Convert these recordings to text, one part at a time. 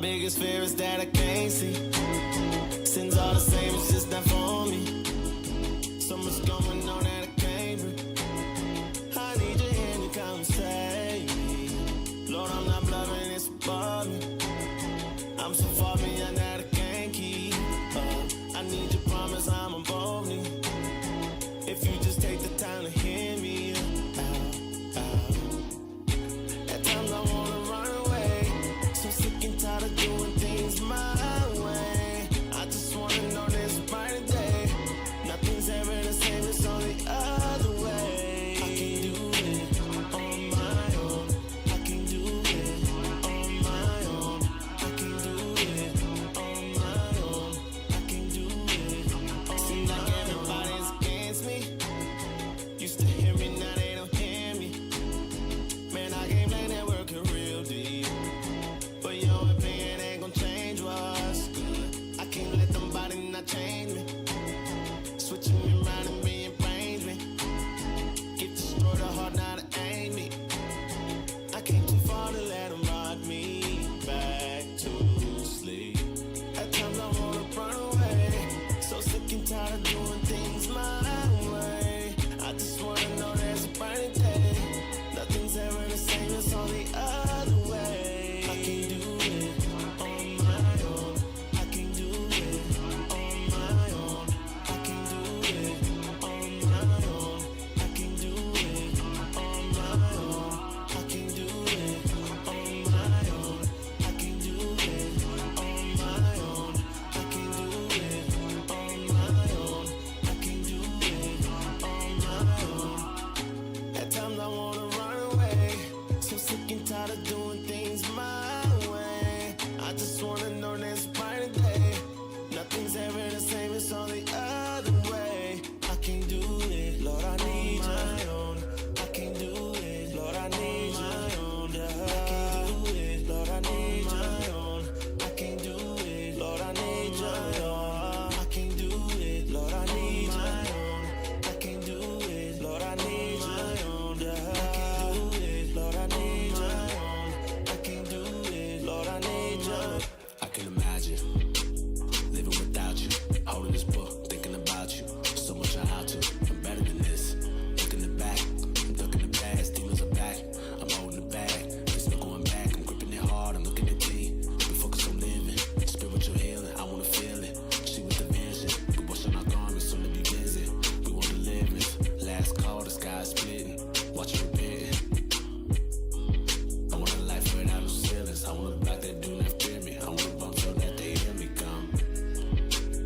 biggest fear is that I can't see. Sin's all the same, it's just not for me. So much going on that I can't breathe. I need your hand to come save me. Lord, I'm not bluffing, it's above me. I'm so far beyond that I can't keep up. I need your promise, I'm above me. If you just take the time to hear me out. At times I wanna run away. So sick and tired of doing things my way. I just wanna know there's a brighter day. Nothing's ever the same, it's on the other way. I can do it on my own. I can do it on my own. I can do it on my own. I can do it. Seems like everybody's against me. Used to hear me, now they don't hear me. Man, I can't blame that working real deep. But your opinion ain't gon' change what's good. I can't let them body not change me. Switching me around and rearrange me. Get destroyed the heart, now it ain't me. I came too far to let them rock me back to sleep. At times I wanna run away. So sick and tired of doing things my way. I just wanna know there's a brighter day. Nothing's ever the same, it's on the other way. I can do it on my own. I can do it on my own. I can do it on my own. I can do it on my own. I can do it on my own. I can do it on my own. I can do it on my own. I can do it on my own. At times I wanna run away. So sick and tired of doing things my way. I just wanna know there's a brighter day. Nothing's ever the same, it's on the other way. I can do it, Lord, I need you. I can do it, Lord, I need you. I can do it, Lord, I need you. I can do it, Lord, I need you. I can do it, Lord, I need you. I can do it, Lord, I need you. I can do it, Lord, I need you. I can do it, Lord, I need you. I can imagine living without you, holding this book, thinking about you. So much I have to, I'm better than this. Looking the back, I'm ducking the past, demons are back. I'm holding it back, there's no going back. I'm gripping it hard, I'm looking at thee. We focus on living, spiritual healing, I wanna feel it. She with the vision, we wash on our garments, soon to be busy. We want deliverance, last call, the sky's splitting. Watch it repenting. I want a life without no ceilings. I want a block that do not fear me. I want a bump so that they hear me come.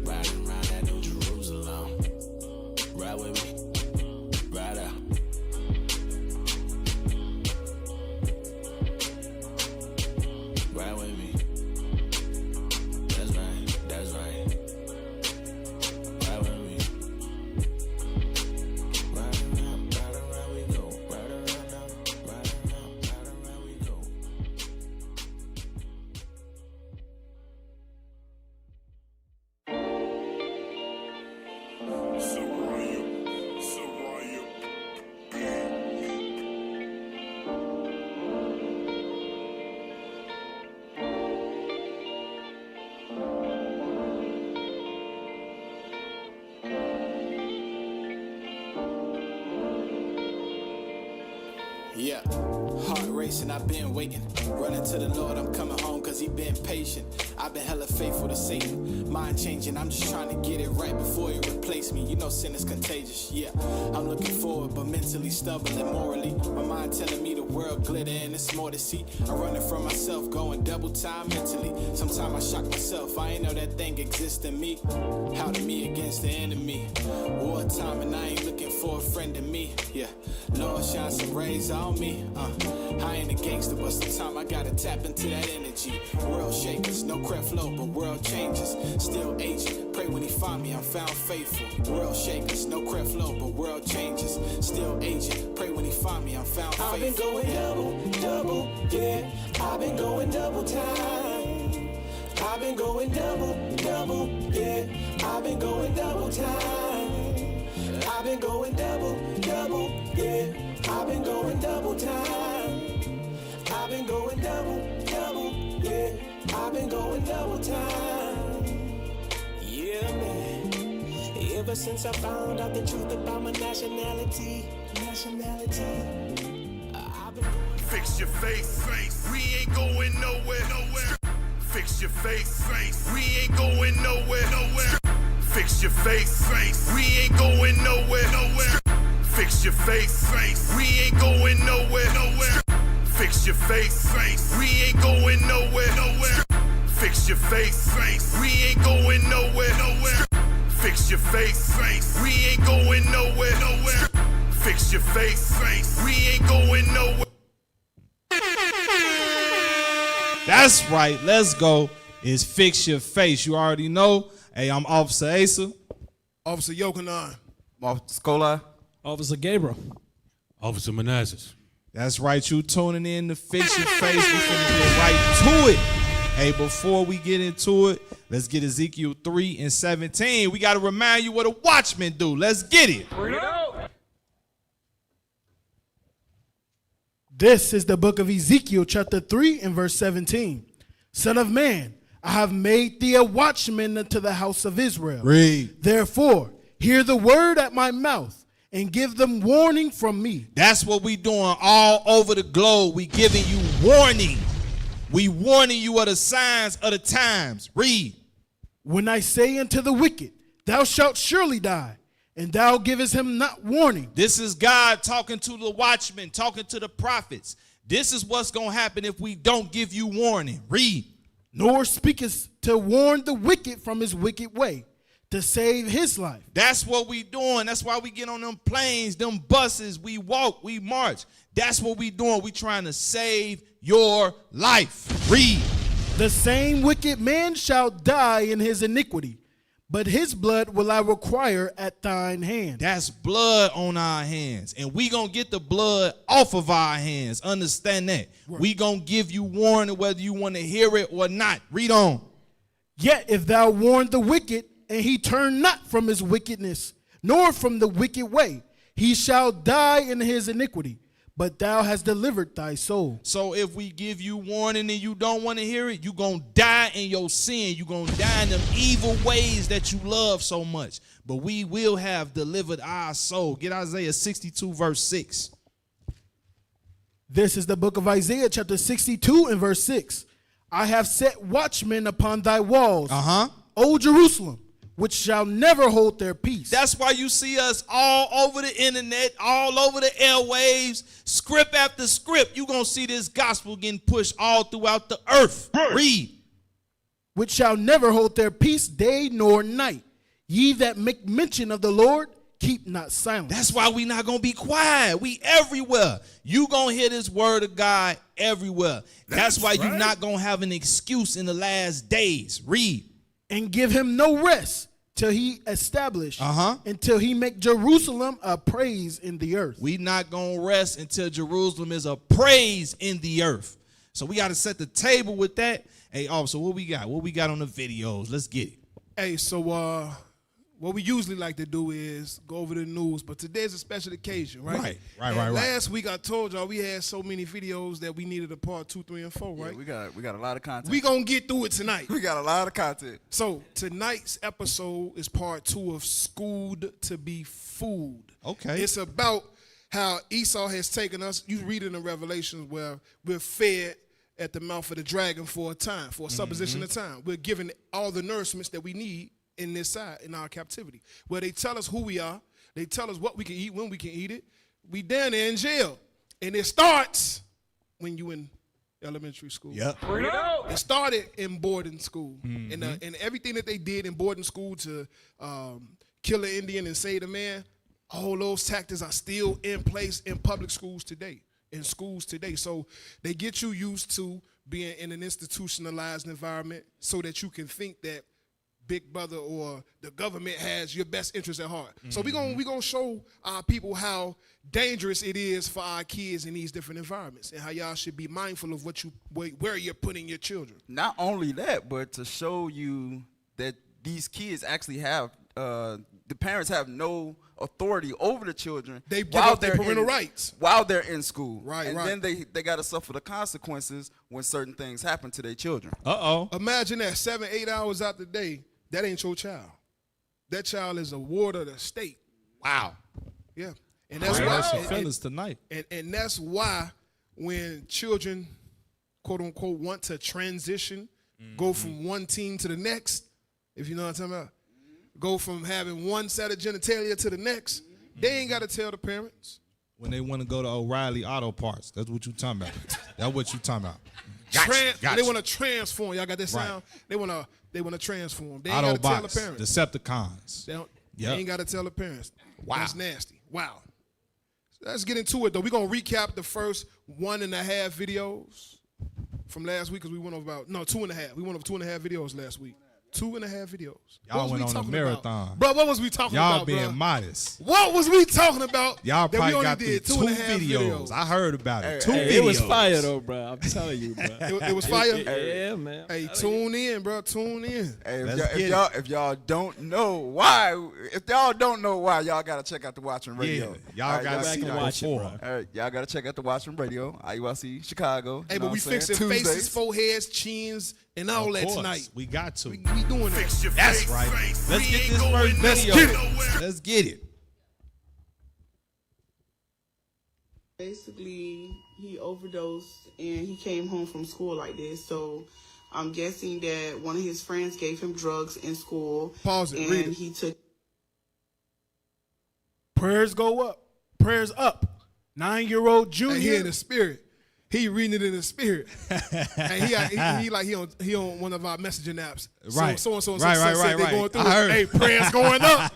Riding around that New Jerusalem. Ride with me, ride out. Ride with me. That's right, that's right. Ride with me. Ride around we go. Ride around now. Ride around we go. Yeah, heart racing, I've been waiting. Running to the Lord, I'm coming home cause he been patient. I've been hella faithful to Satan. Mind changing, I'm just trying to get it right before he replace me. You know sin is contagious, yeah. I'm looking forward, but mentally stubborn and morally. My mind telling me the world glitter and it's more to see. I'm running from myself, going double time mentally. Sometimes I shock myself, I ain't know that thing exists in me. How to me against the enemy. Wartime and I ain't looking for a friend in me, yeah. Lord, shine some rays on me, I ain't a gangster, but sometimes I gotta tap into that energy. World shakers, no Creflo, but world changes. Still aging, pray when he find me, I'm found faithful. World shakers, no Creflo, but world changes. Still aging, pray when he find me, I'm found faithful. I've been going double, yeah. I've been going double time. I've been going double, yeah. I've been going double time. I've been going double, yeah. I've been going double time. I've been going double, yeah. I've been going double time. Yeah, man. Ever since I found out the truth about my nationality. I've been going. Fix your face, we ain't going nowhere. Fix your face, we ain't going nowhere. Fix your face, we ain't going nowhere. Fix your face, we ain't going nowhere. Fix your face, we ain't going nowhere. Fix your face, we ain't going nowhere. Fix your face, we ain't going nowhere. Fix your face, we ain't going nowhere. That's right. Let's go. It's Fix Your Face. You already know. Hey, I'm Officer Asa. Officer Yokanan. Officer Scola. Officer Gabriel. Officer Manassas. That's right. You tuning in to Fix Your Face. We're finna get right to it. Hey, before we get into it, let's get Ezekiel 3:17. We got to remind you what a watchman do. Let's get it. This is the book of Ezekiel, chapter 3 and verse 17. Son of man, I have made thee a watchman unto the house of Israel. Read. Therefore, hear the word at my mouth and give them warning from me. That's what we doing all over the globe. We giving you warning. We warning you of the signs of the times. Read. When I say unto the wicked, thou shalt surely die, and thou givest him not warning. This is God talking to the watchmen, talking to the prophets. This is what's going to happen if we don't give you warning. Read. Nor speakest to warn the wicked from his wicked way, to save his life. That's what we doing. That's why we get on them planes, them buses. We walk, we march. That's what we doing. We trying to save your life. Read. The same wicked man shall die in his iniquity, but his blood will I require at thine hand. That's blood on our hands. And we going to get the blood off of our hands. Understand that. Right. We going to give you warning whether you want to hear it or not. Read on. Yet if thou warn the wicked, and he turn not from his wickedness, nor from the wicked way, he shall die in his iniquity, but thou hast delivered thy soul. So if we give you warning and you don't want to hear it, you're going to die in your sin. You're going to die in them evil ways that you love so much. But we will have delivered our soul. Get Isaiah 62 verse 6. This is the book of Isaiah chapter 62 and verse 6. I have set watchmen upon thy walls, O Jerusalem, which shall never hold their peace. That's why you see us all over the internet, all over the airwaves, script after script. You're going to see this gospel getting pushed all throughout the earth. Read. Which shall never hold their peace day nor night. Ye that make mention of the Lord, keep not silent. That's why we not going to be quiet. We everywhere. You going to hear this word of God everywhere. That's why you're not going to have an excuse in the last days. Read. And give him no rest till he establish, until he make Jerusalem a praise in the earth. We not going to rest until Jerusalem is a praise in the earth. So we got to set the table with that. Hey, officer, what we got? What we got on the videos? Let's get it. Hey, so what we usually like to do is go over the news, but today's a special occasion, right? Right. Last week I told y'all we had so many videos that we needed a part 2, 3, and 4, right? Yeah, we got a lot of content. We gonna get through it tonight. We got a lot of content. So tonight's episode is part 2 of Schooled to be Fooled. Okay. It's about how Esau has taken us. You read it in Revelations where we're fed at the mouth of the dragon for a time, for a supposition of time. We're given all the nourishments that we need in this side, in our captivity, where they tell us who we are. They tell us what we can eat, when we can eat it. We down there in jail. And it starts when you in elementary school. Yep. It started in boarding school. And everything that they did in boarding school to kill an Indian and save the man, all those tactics are still in place in public schools today, in schools today. So they get you used to being in an institutionalized environment so that you can think that Big Brother or the government has your best interest at heart. So we gonna show our people how dangerous it is for our kids in these different environments, and how y'all should be mindful of where you're putting your children. Not only that, but to show you that these kids actually have the parents have no authority over the children. They give while up their they're parental in- rights. while they're in school. Right, and right. then they got to suffer the consequences when certain things happen to their children. Imagine that 7-8 hours out the day. That ain't your child. That child is a ward of the state. Wow. Yeah, and that's Bring why. up some feelings tonight. And that's why when children, quote unquote, want to transition, go from one team to the next, if you know what I'm talking about, go from having one set of genitalia to the next, they ain't got to tell the parents. When they want to go to O'Reilly Auto Parts, that's what you talking about. That's what you talking about. They want to transform. Y'all got that sound? Right. They want to transform. They ain't got to tell the Autobots, parents. Decepticons. They ain't got to tell the parents. Wow. That's nasty. Wow. Let's get into it, though. We're going to recap the first 1.5 videos from last week because we went over 2.5. We went over 2.5 videos last week. 2.5 videos. Y'all went on a marathon. Bro, what was we talking Y'all about, being bro? modest. What was we talking about? Y'all that we probably only got did the 2.5 videos. I heard about it. Two Hey, videos. it was fire though, bro. I'm telling you, bro. It was fire? Yeah, man. Hey, tune in, bro. Tune in. Hey, Let's get it. if y'all don't know why, y'all gotta check out the Watchmen Radio. Yeah, y'all got to back see and that watch it, before. bro. All right, y'all gotta check out the Watchmen Radio, IUIC Chicago. Hey, you know but we what I'm saying? fixing faces, Tuesdays. foreheads, chins, and all Of that course, tonight. we got to. We doing that. Fix your That's face. right. Face. Let's We get ain't this going first nowhere. video. Let's get it. Basically, he overdosed and he came home from school like this. So I'm guessing that one of his friends gave him drugs in school. Pause it, And read it. he took. Prayers go up. Prayers up. 9-year-old junior. And he in the spirit. He reading it in the spirit. And he on one of our messaging apps. Right. So and Right, said right, they right. going through I heard it. Hey, it. prayers going up.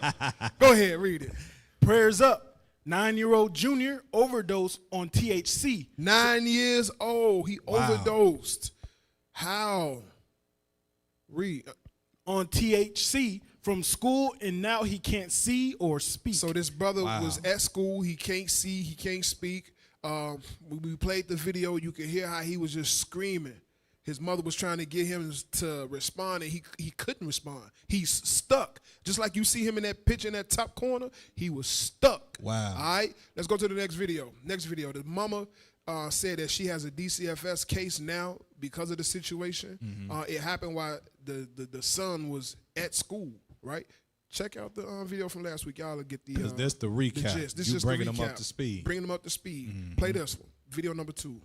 Go ahead, read it. Prayers up. 9-year-old junior overdose on THC. 9 years old. He overdosed. How? Read. On THC from school, and now he can't see or speak. So this brother Wow. was at school. He can't see. He can't speak. We played the video. You could hear how he was just screaming. His mother was trying to get him to respond, and he couldn't respond. He's stuck. Just like you see him in that picture in that top corner, he was stuck. Wow. All right, let's go to the next video. Next video. The mama said that she has a DCFS case now because of the situation. It happened while the son was at school, right? Check out the video from last week. Y'all will get the Because that's the recap. gist. This You is bringing the them up recap. to speed. Bringing them up to speed. Play this one. Video number 2.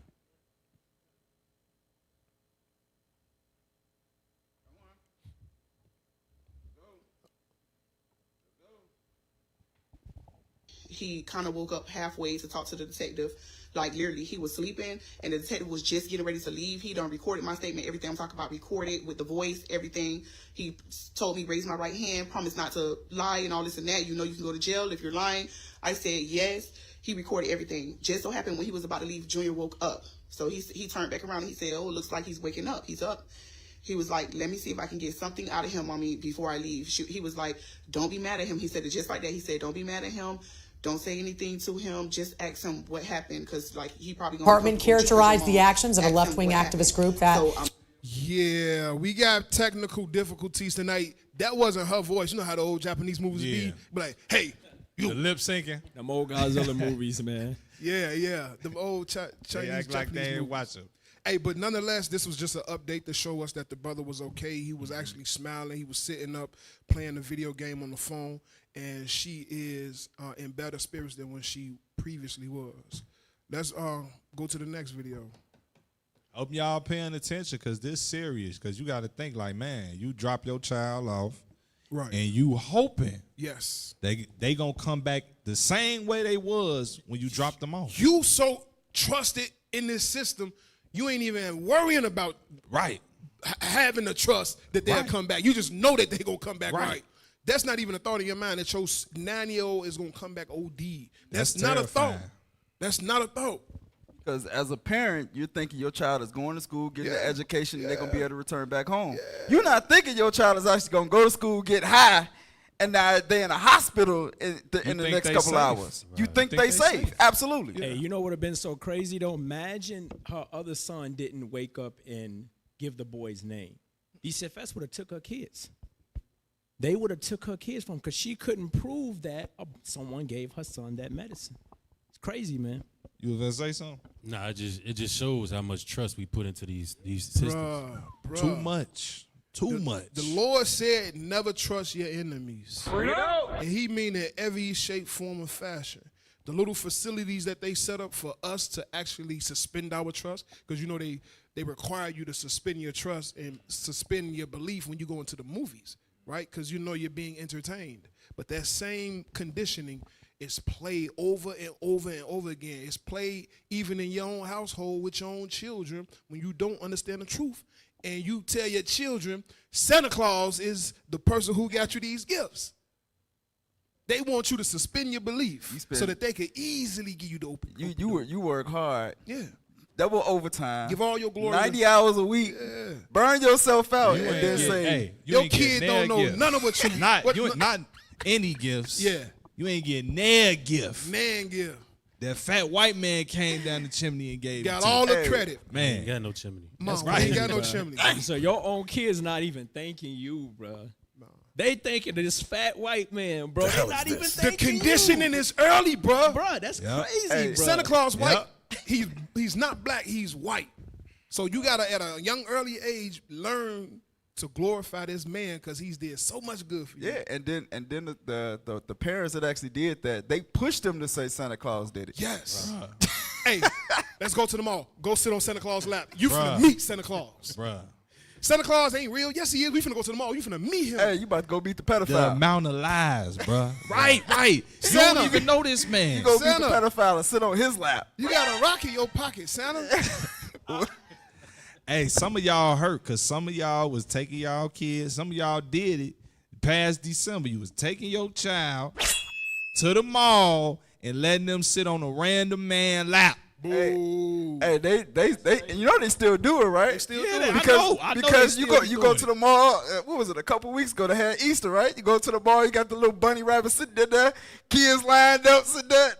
He kind of woke up halfway to talk to the detective. Like, literally, he was sleeping, and the detective was just getting ready to leave. He done recorded my statement, everything I'm talking about, recorded with the voice, everything. He told me, raise my right hand, promise not to lie and all this and that. You know you can go to jail if you're lying. I said yes. He recorded everything. Just so happened when he was about to leave, Junior woke up. So he turned back around and he said, oh, it looks like he's waking up. He's up. He was like, let me see if I can get something out of him, mommy, before I leave. He was like, don't be mad at him. He said it just like that. He said, don't be mad at him. Don't say anything to him. Just ask him what happened, because like he probably gonna. Department characterized the actions of a left-wing activist group that. Yeah, we got technical difficulties tonight. That wasn't her voice. You know how the old Japanese movies Yeah. be like, hey, you. The lip syncing. Them old Godzilla movies, man. Yeah. Them old Chinese They act like Japanese they ain't movies. watching. Hey, but nonetheless, this was just an update to show us that the brother was okay. He was actually smiling. He was sitting up playing the video game on the phone, and she is in better spirits than when she previously was. Let's go to the next video. Hope y'all paying attention because this serious. Because you got to think like, man, you drop your child off, Right. and you hoping Yes. they gonna come back the same way they was when you dropped them off. You so trusted in this system, you ain't even worrying about Right. having the trust that they'll Right. come back. You just know that they're going to come back Right. right. That's not even a thought in your mind that your 9-year-old is going to come back OD. That's That's not a thought. terrifying. That's not a thought. Because as a parent, you're thinking your child is going to school, getting the education, and they're going to be able to return back home. You're not thinking your child is actually going to go to school, get high, and now they're in a hospital in the think next they couple safe. hours. You Right. think they safe. Absolutely. Hey, you know what would have been so crazy though? Imagine her other son didn't wake up and give the boy's name. DCFS would have took her kids. they would have took her kids from her because she couldn't prove that someone gave her son that medicine. It's crazy, man. You was gonna say something? Nah, it just shows how much trust we put into these systems. Bruh. Too much. Too much. The Lord said, never trust your enemies. And he mean in every shape, form, or fashion. The little facilities that they set up for us to actually suspend our trust, because you know they require you to suspend your trust and suspend your belief when you go into the movies, right? Because you know you're being entertained. But that same conditioning is played over and over and over again. It's played even in your own household with your own children when you don't understand the truth. And you tell your children, Santa Claus is the person who got you these gifts. They want you to suspend your belief so that they can easily give you the open. You work hard. Yeah. Double overtime. Give all your glory. 90 hours a week. Yeah. Burn yourself out and then say, hey, your kid don't know none of what you not any gifts. Yeah. You ain't getting their gift. Man gift. That fat white man came down the chimney and gave got it to all you. the credit. Man. Ain't got no chimney. Mom, right. ain't got no chimney. So your own kids not even thanking you, bro. No. They thanking this fat white man, bro. They not even thanking the conditioning is early, bro. Bro, that's crazy, bro. Santa Claus white. He's not black. He's white. So you gotta at a young early age learn to glorify this man because he's did so much good for you. Yeah, and then the parents that actually did that, they pushed them to say Santa Claus did it. Yes. Hey, let's go to the mall. Go sit on Santa Claus' lap. You finna meet Santa Claus. Bruh. Santa Claus ain't real. Yes, he is. We finna go to the mall. You finna meet him. Hey, you about to go meet the pedophile. The amount of lies, bruh. right. You Santa. don't even know this man. You go meet the pedophile and sit on his lap. You got a rock in your pocket, Santa. Hey, some of y'all hurt because some of y'all was taking y'all kids. Some of y'all did it past December. You was taking your child to the mall and letting them sit on a random man lap. Hey, they you know they still do it, right? They still do it. Because you go to the mall. What was it? A couple weeks ago, they had Easter, right? You go to the mall, you got the little bunny rabbit sitting there, kids lined up sitting there.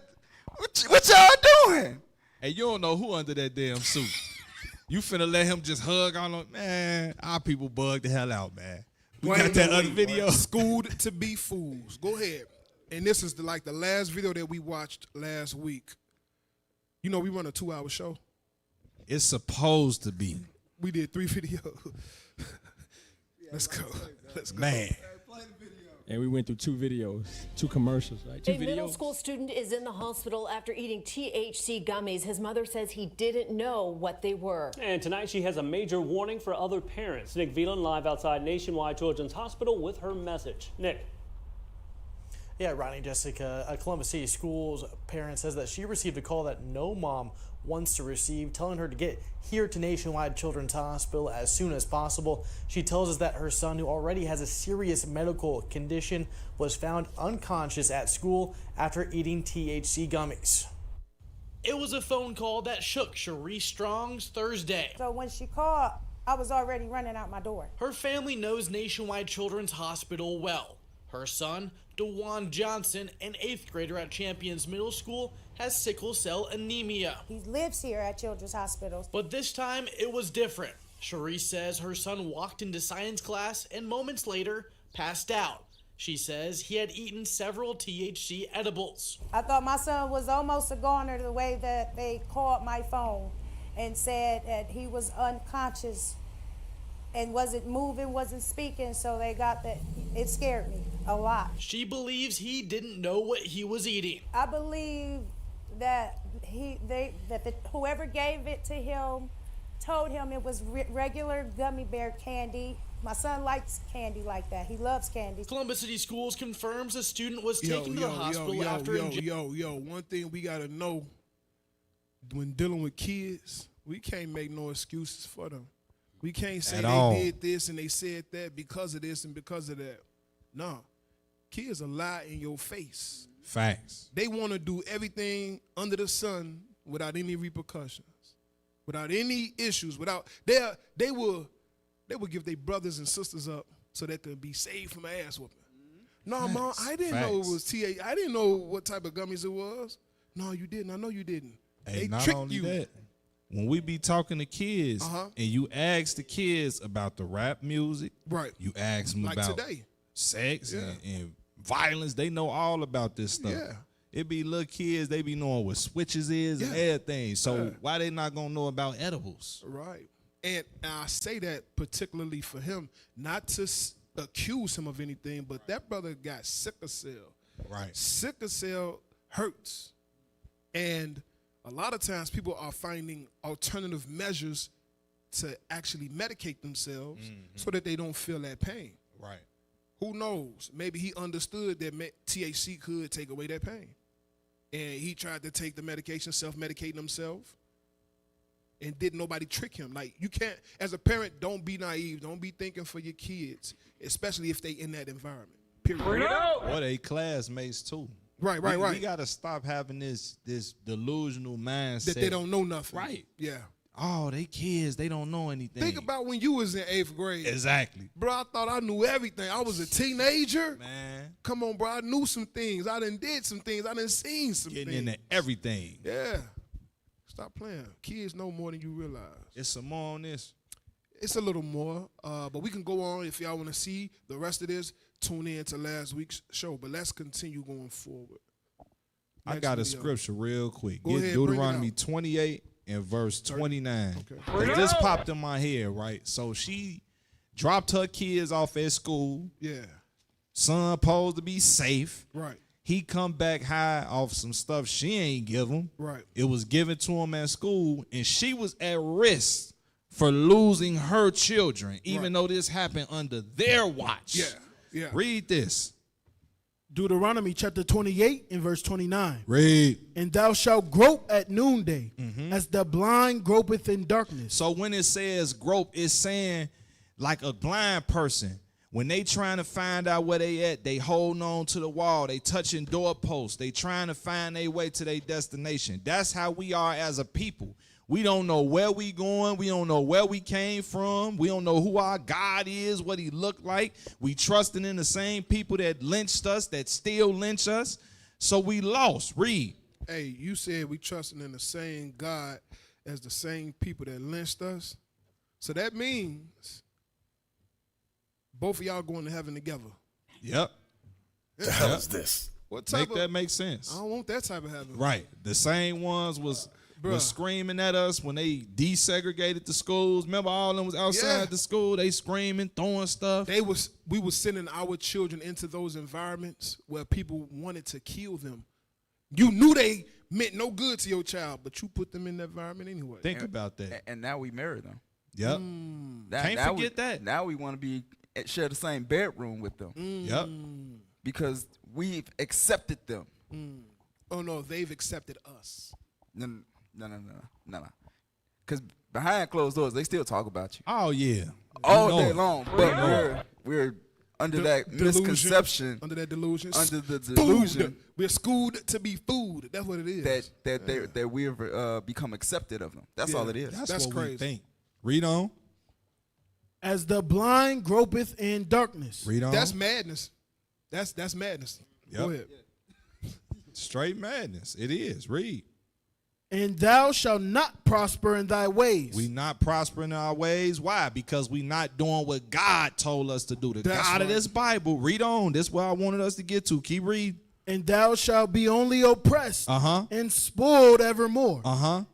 What y'all doing? Hey, you don't know who under that damn suit. You finna let him just hug on him? Man, our people bugged the hell out, man. We got that other video. Schooled to be fools. Go ahead. And this is the last video that we watched last week. You know we run a 2-hour show. It's supposed to be. We did 3 videos. Let's go. Man. And we went through 2 videos, 2 commercials, right? 2 A videos. middle school student is in the hospital after eating THC gummies. His mother says he didn't know what they were. And tonight she has a major warning for other parents. Nick Veland live outside Nationwide Children's Hospital with her message. Nick. Yeah, Ronnie, Jessica, a Columbus City Schools parent says that she received a call that no mom wants to receive, telling her to get here to Nationwide Children's Hospital as soon as possible. She tells us that her son, who already has a serious medical condition, was found unconscious at school after eating THC gummies. It was a phone call that shook Cherie Strong's Thursday. So when she called, I was already running out my door. Her family knows Nationwide Children's Hospital well. Her son, DeJuan Johnson, an 8th grader at Champions Middle School, has sickle cell anemia. He lives here at Children's Hospital. But this time, it was different. Cherie says her son walked into science class and moments later, passed out. She says he had eaten several THC edibles. I thought my son was almost a goner the way that they called my phone and said that he was unconscious and wasn't moving, wasn't speaking, so they got that. It scared me a lot. She believes he didn't know what he was eating. I believe that whoever gave it to him told him it was regular gummy bear candy. My son likes candy like that. He loves candy. Columbus City Schools confirms a student was taken to the hospital after one thing we gotta know when dealing with kids, we can't make no excuses for them. We can't say they did this and they said that because of this and because of that. No. Kids are lie in your face. Facts. They want to do everything under the sun without any repercussions, without any issues, they will give their brothers and sisters up so they could be saved from an ass whooping. No, Mom, I didn't know it was TA. I didn't know what type of gummies it was. No, you didn't. I know you didn't. Hey, they not tricked only you. that, when we be talking to kids and you ask the kids about the rap music, right? You ask them like about today. sex and violence. They know all about this stuff. Yeah. It be little kids, they be knowing what switches is and everything. So why they not gonna know about edibles? Right. And I say that particularly for him, not to accuse him of anything, but that brother got sickle cell. Right. Sickle cell hurts. And a lot of times people are finding alternative measures to actually medicate themselves so that they don't feel that pain. Right. Who knows? Maybe he understood that THC could take away that pain. And he tried to take the medication, self-medicating himself, and didn't nobody trick him. Like, you can't, as a parent, don't be naive. Don't be thinking for your kids, especially if they in that environment. Period. Or they classmates too. Right. We gotta stop having this delusional mindset. That they don't know nothing. Right. Yeah. Oh, they kids, they don't know anything. Think about when you was in 8th grade. Exactly. Bro, I thought I knew everything. I was a teenager. Man. Come on, bro. I knew some things. I done did some things. I done seen some things. Getting into everything. Yeah. Stop playing. Kids know more than you realize. It's some more on this. It's a little more, but we can go on. If y'all want to see the rest of this, tune in to last week's show. But let's continue going forward. I got a scripture real quick. Go ahead, Deuteronomy 28 and verse 29. Okay. This popped in my head, right? So she dropped her kids off at school. Yeah. Son supposed to be safe. Right. He come back high off some stuff she ain't give him. Right. It was given to him at school, and she was at risk for losing her children, even though this happened under their watch. Yeah. Read this. Deuteronomy chapter 28 and verse 29. Read. And thou shalt grope at noonday, as the blind gropeth in darkness. So when it says grope, it's saying like a blind person. When they trying to find out where they at, they holding on to the wall. They touching doorposts. They trying to find their way to their destination. That's how we are as a people. We don't know where we going. We don't know where we came from. We don't know who our God is, what he looked like. We trusting in the same people that lynched us, that still lynch us. So we lost. Read. Hey, you said we trusting in the same God as the same people that lynched us. So that means both of y'all going to heaven together. Yep. The hell is this? What type that make sense? I don't want that type of heaven. Right. The same ones was screaming at us when they desegregated the schools. Remember all of them was outside the school. They screaming, throwing stuff. We was sending our children into those environments where people wanted to kill them. You knew they meant no good to your child, but you put them in that environment anyway. Think about that. And now we marry them. Yep. Can't forget that. Now we want to share the same bedroom with them. Yep. Because we've accepted them. Oh no, they've accepted us. No. Because behind closed doors, they still talk about you. Oh yeah, all day long. But we're under that misconception, under that delusion, under the delusion. Food. We're schooled to be food. That's what it is. That we've become accepted of them. That's all it is. That's what crazy. We think. Read on. As the blind gropeth in darkness. Read on. That's madness. That's madness. Yep. Go ahead. Straight madness. It is. Read. And thou shalt not prosper in thy ways. We not prospering in our ways. Why? Because we not doing what God told us to do. The God of this Bible. Read on. This is where I wanted us to get to. Keep reading. And thou shalt be only oppressed and spoiled evermore.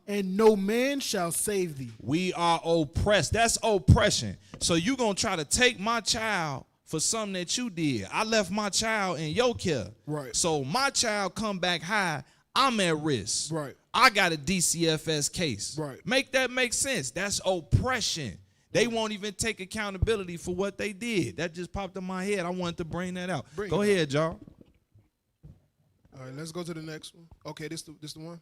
And no man shall save thee. We are oppressed. That's oppression. So you going to try to take my child for something that you did. I left my child in your care. Right. So my child come back high. I'm at risk. Right. I got a DCFS case. Right. Make that make sense. That's oppression. They won't even take accountability for what they did. That just popped in my head. I wanted to bring that out. Go ahead, y'all. All right, let's go to the next one. Okay, this the one.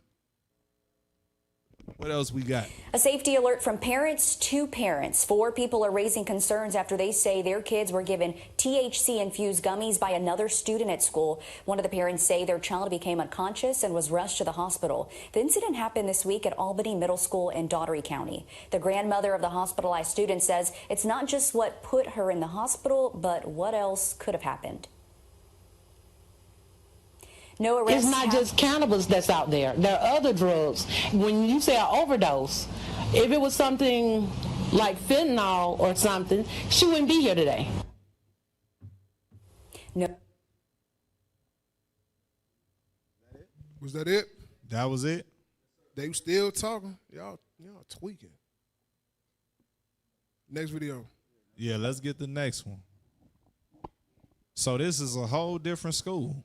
What else we got? A safety alert from parents to parents. 4 people are raising concerns after they say their kids were given THC-infused gummies by another student at school. One of the parents say their child became unconscious and was rushed to the hospital. The incident happened this week at Albany Middle School in Daugherty County. The grandmother of the hospitalized student says it's not just what put her in the hospital, but what else could have happened. No arrests. It's not just cannabis that's out there. There are other drugs. When you say an overdose, if it was something like fentanyl or something, she wouldn't be here today. No. Was that it? That was it. They still talking. Y'all tweaking. Next video. Yeah, let's get the next one. So this is a whole different school.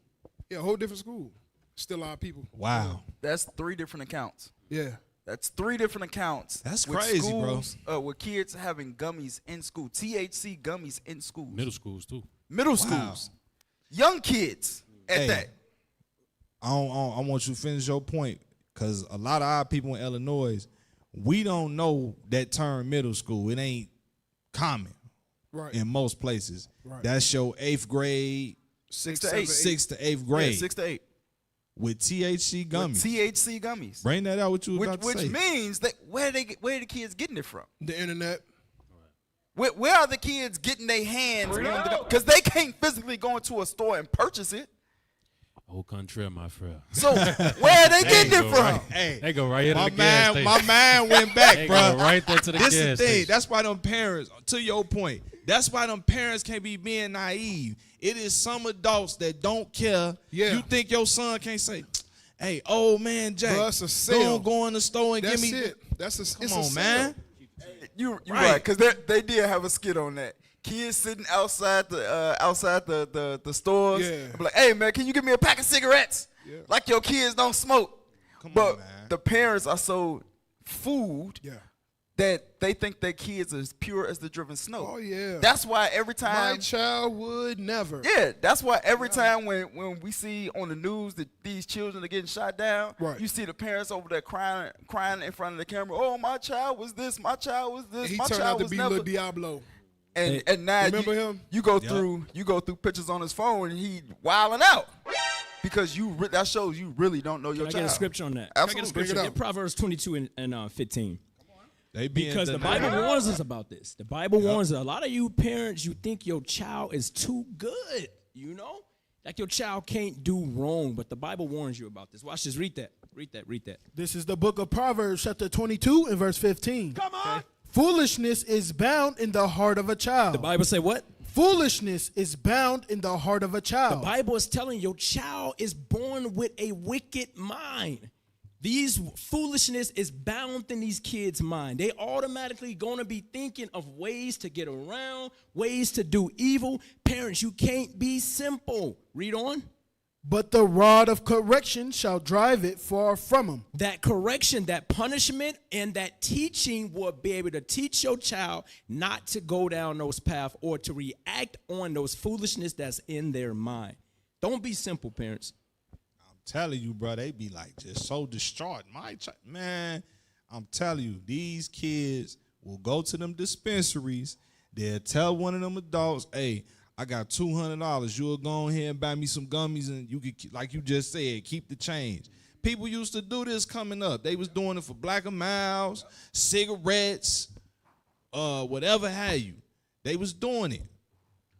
Yeah, a whole different school. Still our people. Wow. That's 3 different accounts. Yeah. That's 3 different accounts. That's with crazy, schools, with kids having gummies in school. THC gummies in schools. Middle schools, too. Middle schools. Young kids at that. I want you to finish your point, because a lot of our people in Illinois, we don't know that term middle school. It ain't common in most places. Right. That's your 8th grade, 6 to 8. 6 to 8th grade. Yeah, 6 to 8. With THC gummies. With THC gummies. Bring that out what you were about to say. Which means that where are the kids getting it from? The internet. Where are the kids getting their hands? Because they can't physically go into a store and purchase it. Au contraire, my friend. So where are they getting it from? Hey, they go right into the gas man, station. my mind went back, They bro. go right there to the This gas the thing. station. That's why them parents, to your point, that's why them parents can't be being naive. It is some adults that don't care. Yeah. You think your son can't say, hey, old man Jack, Bro, it's a sale. go in the store and That's give me. it. Come on, man. You're right, because they did have a skit on that. Kids sitting outside the stores. Yeah. And be like, hey man, can you give me a pack of cigarettes? Yeah. Like your kids don't smoke. Come on, man. The parents are so fooled that they think their kids are as pure as the driven snow. Oh yeah. That's why every time my child would never. Yeah, that's why every time when we see on the news that these children are getting shot down, you see the parents over there crying in front of the camera. Oh, my child was this. My child was this. He my turned child out to was be never. Lil Diablo. And now remember him? You go through pictures on his phone and he wilding out because that shows you really don't know your Can I child. get a scripture on that? Absolutely. Can I get a scripture? Bring it Get up. Proverbs 22 and 15. They Because the Bible warns us about this. The Bible warns us. A lot of you parents, you think your child is too good, you know? Like your child can't do wrong, but the Bible warns you about this. Watch this. Read that. Read that. This is the book of Proverbs, chapter 22 and verse 15. Come on. Foolishness is bound in the heart of a child. The Bible say what? Foolishness is bound in the heart of a child. The Bible is telling your child is born with a wicked mind. These foolishness is bound in these kids' mind. They automatically going to be thinking of ways to get around, ways to do evil. Parents, you can't be simple. Read on. But the rod of correction shall drive it far from him. That correction, that punishment, and that teaching will be able to teach your child not to go down those paths or to react on those foolishness that's in their mind. Don't be simple, parents. Telling you, bro, they be like just so distraught. Man, I'm telling you, these kids will go to them dispensaries. They'll tell one of them adults, hey, I got $200. You'll go ahead and buy me some gummies, and you could, like you just said, keep the change. People used to do this coming up. They was doing it for Black and Milds, cigarettes, whatever have you. They was doing it.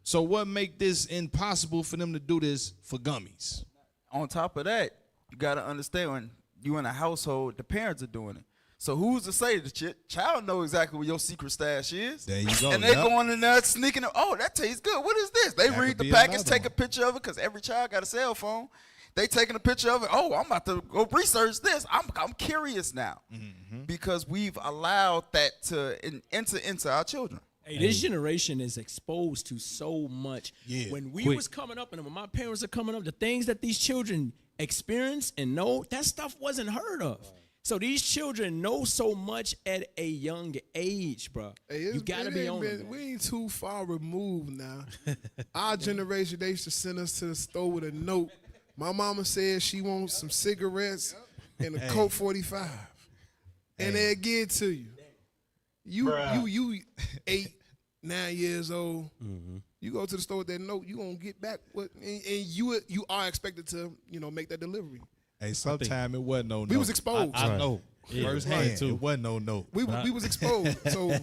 So what make this impossible for them to do this for gummies? On top of that, you got to understand when you in a household, the parents are doing it. So who's to say the child know exactly where your secret stash is? There you go. And they going in there sneaking it. Oh, that tastes good. What is this? They read the package, take a picture of it, because every child got a cell phone. They taking a picture of it. Oh, I'm about to go research this. I'm curious now, because we've allowed that to enter into our children. Hey, this generation is exposed to so much. Yeah. When we was coming up and when my parents are coming up, the things that these children experience and know, that stuff wasn't heard of. So these children know so much at a young age, bro. Hey, you gotta be on it. We ain't too far removed now. Our generation, they used to send us to the store with a note. My mama said she wants some cigarettes and a Coke 45, and they'll give it to you. You 8, 9 years old. You go to the store with that note, you gonna get back what, and you are expected to make that delivery. Hey, sometime it wasn't no note. We was exposed. I know. Yeah, firsthand, it wasn't no note. We was exposed. So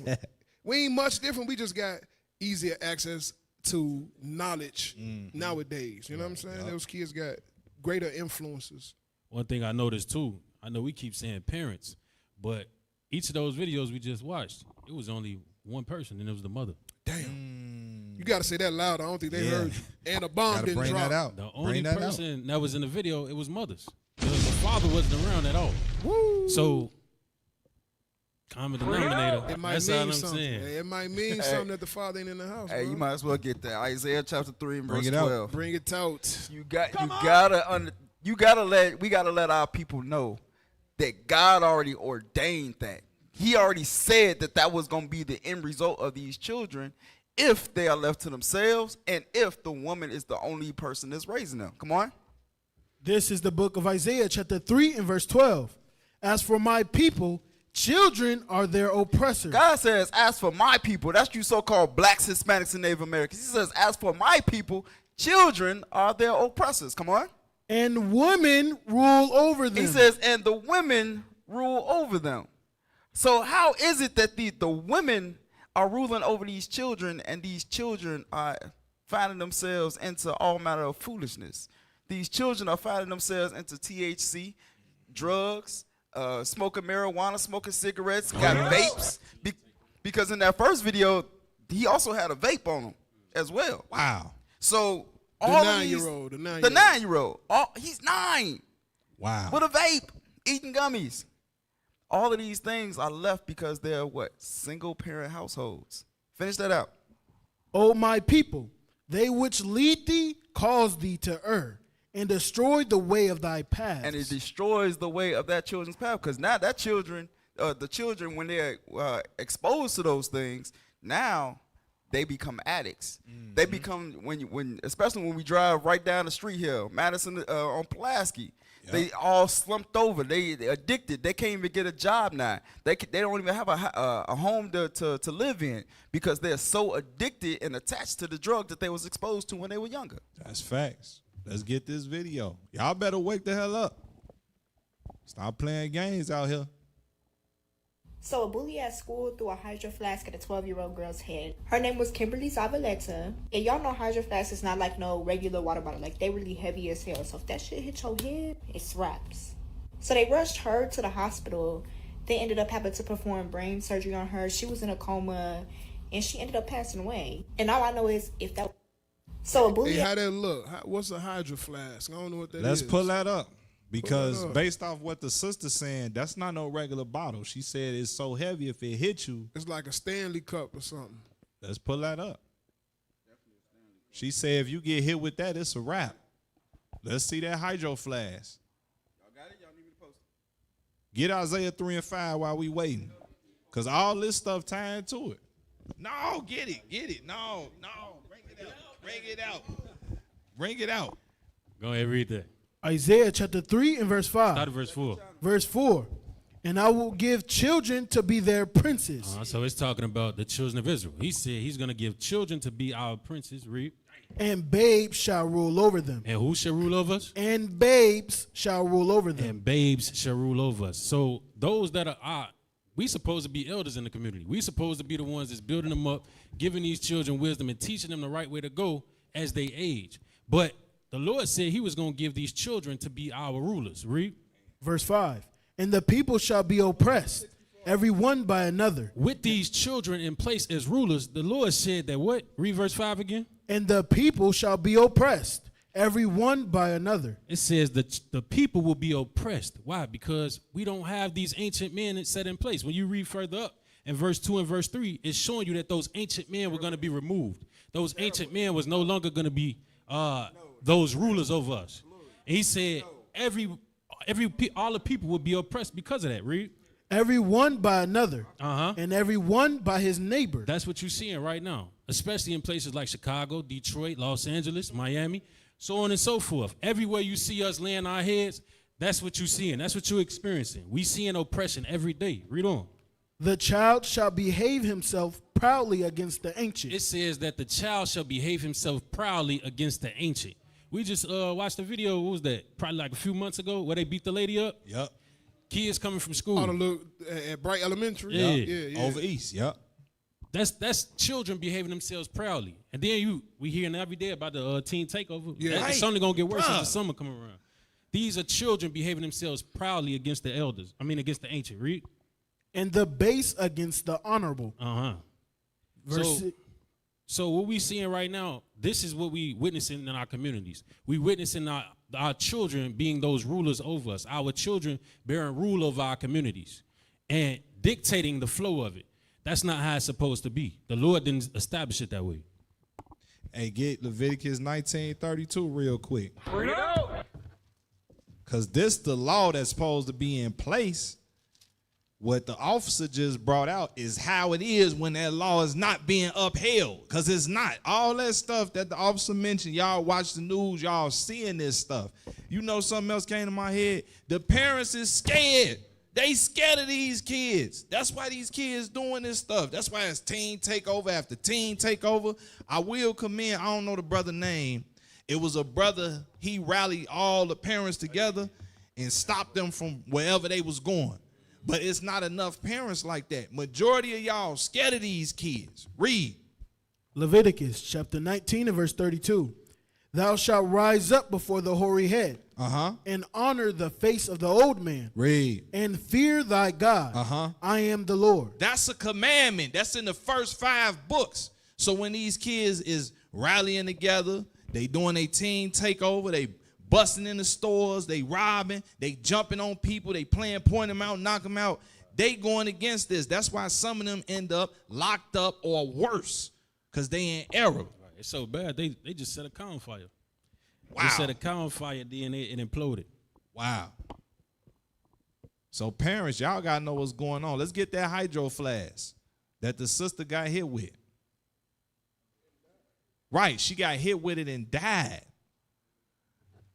we ain't much different. We just got easier access to knowledge nowadays. You know what I'm saying? Those kids got greater influences. One thing I noticed too, I know we keep saying parents, but each of those videos we just watched, it was only one person, and it was the mother. Damn. You got to say that loud. I don't think they heard you. And a bomb Gotta didn't bring drop. that out. The only Bring that out. person that was in the video, it was mothers. The father wasn't around at all. Woo. So, common denominator. It might That's all mean I'm something. saying. It might mean something that the father ain't in the house. Hey, bro. you might as well get that. Isaiah chapter 3 and Bring verse it out. 12. Bring it out. We gotta let our people know that God already ordained that. He already said that was gonna be the end result of these children if they are left to themselves and if the woman is the only person that's raising them. Come on. This is the book of Isaiah, chapter 3 and verse 12. As for my people, children are their oppressors. God says, as for my people, that's you so-called blacks, Hispanics, and Native Americans. He says, as for my people, children are their oppressors. Come on. And women rule over them. He says, and the women rule over them. So how is it that the women are ruling over these children and these children are finding themselves into all manner of foolishness? These children are finding themselves into THC, drugs, smoking marijuana, smoking cigarettes, got vapes. Because in that first video, he also had a vape on him as well. Wow. So The all of nine-year-old. the 9-year-old, he's 9 Wow. with a vape, eating gummies. All of these things are left because they're what? Single parent households. Finish that out. O my people, they which lead thee cause thee to err, and destroy the way of thy paths. And it destroys the way of that children's path, because now that children, the children, when they're exposed to those things, now they become addicts. Mm-hmm. They become especially when we drive right down the street here, Madison on Pulaski. Yep. They all slumped over. They addicted. They can't even get a job now. They don't even have a home to live in because they're so addicted and attached to the drug that they was exposed to when they were younger. That's facts. Let's get this video. Y'all better wake the hell up. Stop playing games out here. So a bully at school threw a hydro flask at a 12-year-old girl's head. Her name was Kimberly Zavaleta. And y'all know hydro flask is not like no regular water bottle. Like, they really heavy as hell. So if that shit hit your head, it's wraps. So they rushed her to the hospital. They ended up having to perform brain surgery on her. She was in a coma. And she ended up passing away. And all I know is if that... So a bully... Hey, how that look? What's a hydro flask? I don't know what that is. Let's pull that up. Because based off what the sister's saying, that's not no regular bottle. She said it's so heavy if it hit you. It's like a Stanley cup or something. Let's pull that up. She said if you get hit with that, it's a wrap. Let's see that hydro flask. Y'all got it? Y'all need me to post it? Get Isaiah 3 and 5 while we waiting. Because all this stuff tied to it. No, get it. No. Bring it out. Bring it out. Go ahead, read that. Isaiah chapter 3 and verse 5. Start at verse 4. Verse 4. And I will give children to be their princes. So it's talking about the children of Israel. He said he's going to give children to be our princes. Read. And babes shall rule over them. And who shall rule over us? And babes shall rule over them. And babes shall rule over us. So those that are we supposed to be elders in the community. We supposed to be the ones that's building them up, giving these children wisdom and teaching them the right way to go as they age. But the Lord said he was going to give these children to be our rulers. Read. Verse 5. And the people shall be oppressed, every one by another. With these children in place as rulers, the Lord said that what? Read verse 5 again. And the people shall be oppressed, every one by another. It says that the people will be oppressed. Why? Because we don't have these ancient men set in place. When you read further up in verse 2 and verse 3, it's showing you that those ancient men were going to be removed. Those ancient men was no longer going to be those rulers over us. And he said all the people would be oppressed because of that. Read. Every one by another. And every one by his neighbor. That's what you're seeing right now, especially in places like Chicago, Detroit, Los Angeles, Miami, so on and so forth. Everywhere you see us laying our heads, that's what you're seeing. That's what you're experiencing. We seeing oppression every day. Read on. The child shall behave himself proudly against the ancient. It says that the child shall behave himself proudly against the ancient. We just watched a video, what was that? Probably like a few months ago, where they beat the lady up. Yep. Kids coming from school. Oh, the look at Bright Elementary? Yeah. Over East, yep. That's children behaving themselves proudly. And then we hearing every day about the teen takeover. Yeah. It's only going to get worse as the summer come around. These are children behaving themselves proudly against the elders. against the ancient. Read. And the base against the honorable. Uh-huh. Verse so, So what we seeing right now, this is what we witnessing in our communities. We witnessing our children being those rulers over us, our children bearing rule over our communities and dictating the flow of it. That's not how it's supposed to be. The Lord didn't establish it that way. Hey, get Leviticus 19:32 real quick. Bring it out. Because this the law that's supposed to be in place. What the officer just brought out is how it is when that law is not being upheld. Because it's not. All that stuff that the officer mentioned, y'all watch the news, y'all seeing this stuff. You know something else came to my head? The parents is scared. They scared of these kids. That's why these kids doing this stuff. That's why it's teen takeover after teen takeover. I will commend, I don't know the brother name. It was a brother, he rallied all the parents together and stopped them from wherever they was going. But it's not enough parents like that. Majority of y'all scared of these kids. Read. Leviticus chapter 19 and verse 32. Thou shalt rise up before the hoary head, and honor the face of the old man. Read. And fear thy God. I am the Lord. That's a commandment. That's in the first 5 books. So when these kids is rallying together, they doing a teen takeover, they busting in the stores, they robbing, they jumping on people, they playing point them out, knock them out. They going against this. That's why some of them end up locked up or worse, because they in error. It's so bad, they just set a car on fire. Wow. They set a car on fire, then it imploded. Wow. So parents, y'all got to know what's going on. Let's get that hydro flask that the sister got hit with. Right, she got hit with it and died.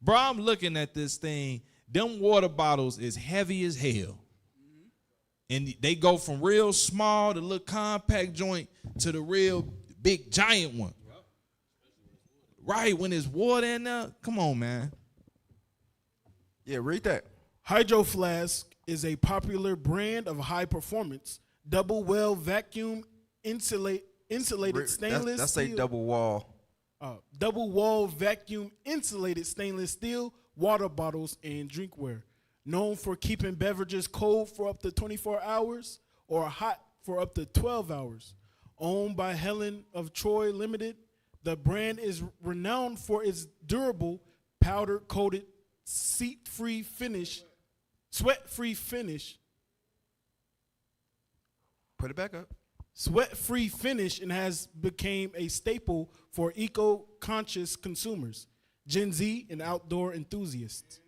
Bro, I'm looking at this thing. Them water bottles is heavy as hell. And they go from real small, the little compact joint, to the real big giant one. Right, when there's water in there, come on, man. Yeah, read that. Hydro Flask is a popular brand of high performance, double well vacuum insulated stainless That's steel. a double wall. Double wall vacuum insulated stainless steel water bottles and drinkware, known for keeping beverages cold for up to 24 hours or hot for up to 12 hours. Owned by Helen of Troy Limited, the brand is renowned for its durable, powder-coated, sweat-free finish. Put it back up. Sweat-free finish, and has become a staple for eco-conscious consumers, Gen Z, and outdoor enthusiasts.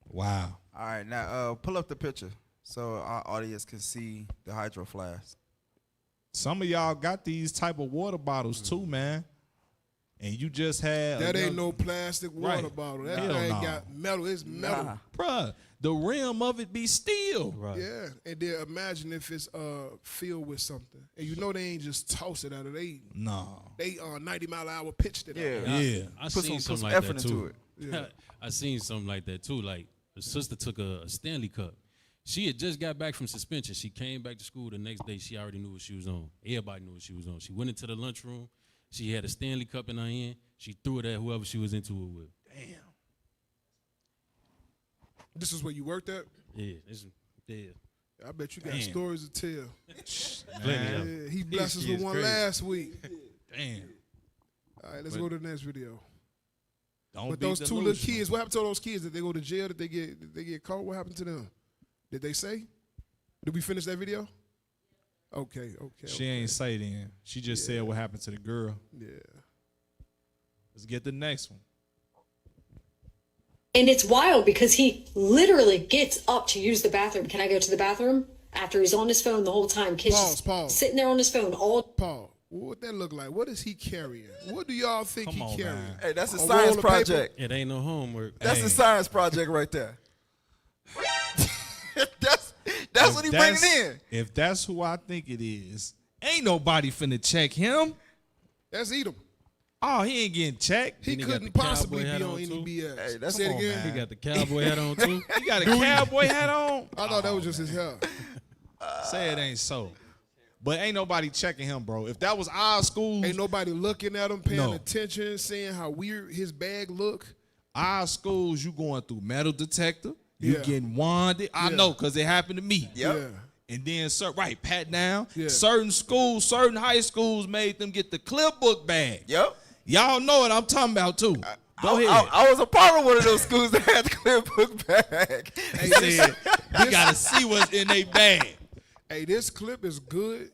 Wow. All right, now pull up the picture so our audience can see the hydro flask. Some of y'all got these type of water bottles too, man. And you just had that ain't no plastic water bottle. That thing got metal. It's metal. Bruh, the rim of it be steel. Right. Yeah, and then imagine if it's filled with something, and you know they ain't just toss it out of they 90-mile-an-hour pitched it out. Yeah. I seen something like that too. Yeah. I seen something like that too. Like the sister took a Stanley Cup. She had just got back from suspension. She came back to school the next day. She already knew what she was on. Everybody knew what she was on. She went into the lunchroom. She had a Stanley Cup in her hand. She threw it at whoever she was into it with. Damn. This is where you worked at? Yeah. I bet you got stories to tell. Man. He blessed us with one last week. Damn. All right, let's go to the next video. Don't but be those two delusional. little kids, what happened to those kids? Did they go to jail? Did they get caught? What happened to them? Did they say? Did we finish that video? Okay. She ain't say then. She just said what happened to the girl. Yeah. Let's get the next one. And it's wild because he literally gets up to use the bathroom. Can I go to the bathroom? After he's on his phone the whole time. Kids Pause. sitting there on his phone all. Paul, what that look like? What is he carrying? What do y'all think he carrying? Man. Hey, that's a science project. It ain't no homework. That's a science project right there. That's what he bringing in. If that's who I think it is, ain't nobody finna check him. That's Edom. Oh, he ain't getting checked. He couldn't possibly be on any BS. Hey, that's Say it again. He got the cowboy hat on too. He got a cowboy hat on. I thought that was just his hair. Say it ain't so. But ain't nobody checking him, bro. If that was our school, Ain't nobody looking at him, paying attention, seeing how weird his bag look. our schools, you going through metal detector. You Yeah. getting wanded. I know, because it happened to me. Yep. Yeah. And then, pat down. Yeah. Certain schools, certain high schools made them get the clipbook bag. Yep. Y'all know what I'm talking about, too. Go ahead. I was a part of one of those schools that had the clipbook bag. They said, you got to see what's in their bag. Hey, this clip is good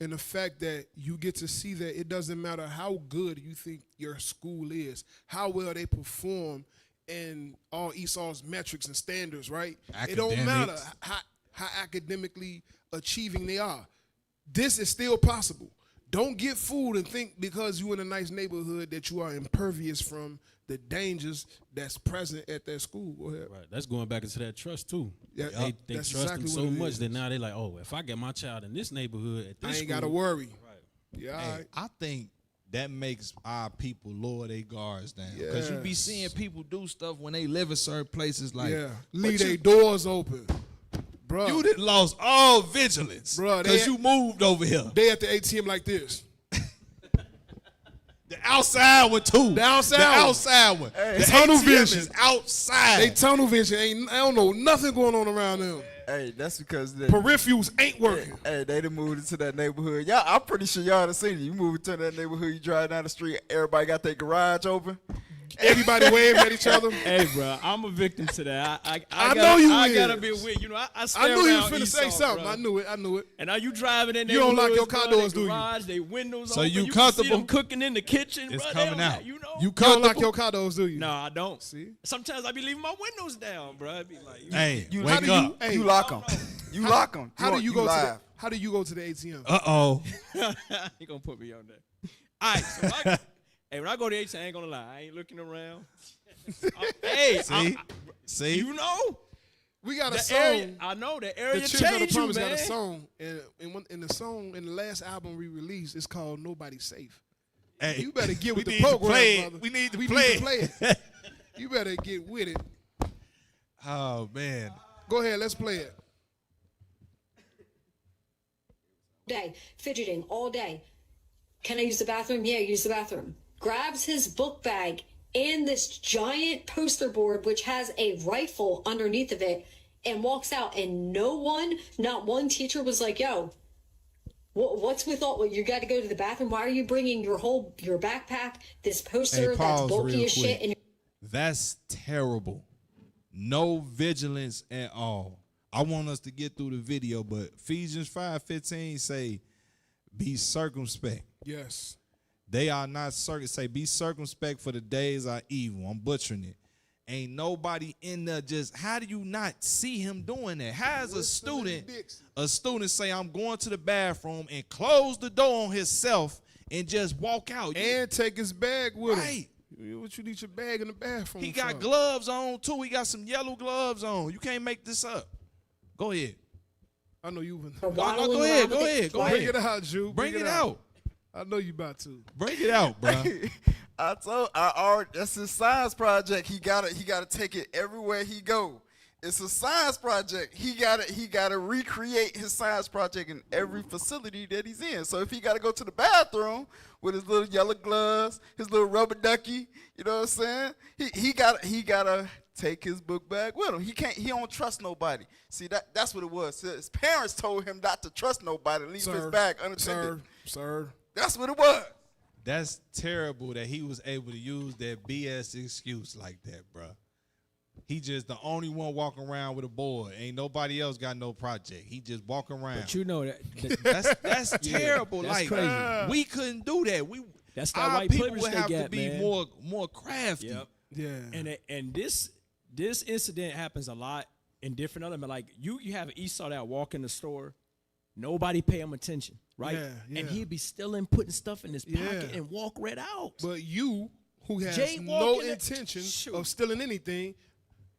in the fact that you get to see that it doesn't matter how good you think your school is, how well they perform in all Esau's metrics and standards, right? It don't matter how academically achieving they are. This is still possible. Don't get fooled and think because you're in a nice neighborhood that you are impervious from the dangers that's present at that school. Go ahead. Right. That's going back into that trust too. Yeah, they trust exactly them so much that now they're like, oh, if I get my child in this neighborhood at this I ain't got to worry. Right. Yeah. Hey, right. I think that makes our people lower their guards down. Because you be seeing people do stuff when they live in certain places like leave their doors open. Bruh. You done lost all vigilance because you moved over here. They at the ATM like this. The outside one too. The outside one. Hey, the tunnel ATM vision is outside. They tunnel vision I don't know nothing going on around them. Hey, that's because the peripherals ain't working. Hey, they done moved into that neighborhood. Y'all, I'm pretty sure y'all done seen it. You move into that neighborhood, you drive down the street, everybody got their garage open. Everybody waving at each other. Hey, bro, I'm a victim to that. I know you I is. gotta be with I knew you was finna say something. Bro. I knew it. And are you driving in there? You don't lock your car doors, do you? Garage, they windows so open. you can comfortable? see them cooking in the kitchen. It's bro. coming out. You know. You don't lock your car doors, do you? No, I don't. See? Sometimes I be leaving my windows down, bro. I be like, hey, you wake up. You lock them. You lock them. How do you go to the ATM? Uh-oh. He gonna put me on there. All right, so when I go to the ATM, I ain't gonna lie. I ain't looking around. See? You know? We got a song. Area, I know the area the Children of the changed Promise you, man. got a song, and in the song in the last album we released, it's called "Nobody's Safe." Hey, you better get with the program, brother. We need to play it. You better get with it. Oh man! Go ahead, let's play it. Day fidgeting all day. Can I use the bathroom? Yeah, use the bathroom. Grabs his book bag and this giant poster board which has a rifle underneath of it and walks out, and not one teacher was like, yo, what's with all, you got to go to the bathroom, why are you bringing your backpack, this poster that's bulky as shit? And that's terrible. No vigilance at all. I want us to get through the video, but Ephesians 5:15 say, be circumspect. Yes. They are not say, be circumspect for the days are evil. I'm butchering it. Ain't nobody in there just, how do you not see him doing that? How is a student say, I'm going to the bathroom and close the door on himself and just walk out? And take his bag with him. What you need your bag in the bathroom He got gloves on too. He got some yellow gloves on. You can't make this up. Go ahead. I know you. Go ahead. Bring it out, Jew. Bring it out. I know you about to. Bring it out, bro. That's his science project. He gotta take it everywhere he go. It's a science project. He gotta recreate his science project in every facility that he's in. So if he gotta go to the bathroom with his little yellow gloves, his little rubber ducky, you know what I'm saying? He gotta take his book bag with him. He don't trust nobody. See, that's what it was. His parents told him not to trust nobody, leave his bag unattended. Sir. That's what it was. That's terrible that he was able to use that BS excuse like that, bro. He just the only one walking around with a board. Ain't nobody else got no project. He just walking around. But you know that's terrible. That's like crazy. We couldn't do that. That's that our white people privilege would they have got, to be man. more crafty. Yep. Yeah. And this incident happens a lot in different elements. Like you have Esau that walk in the store, nobody pay him attention, right? Yeah. And he'd be stealing, putting stuff in his pocket and walk right out. But you, who has Jay no walking intention of stealing anything,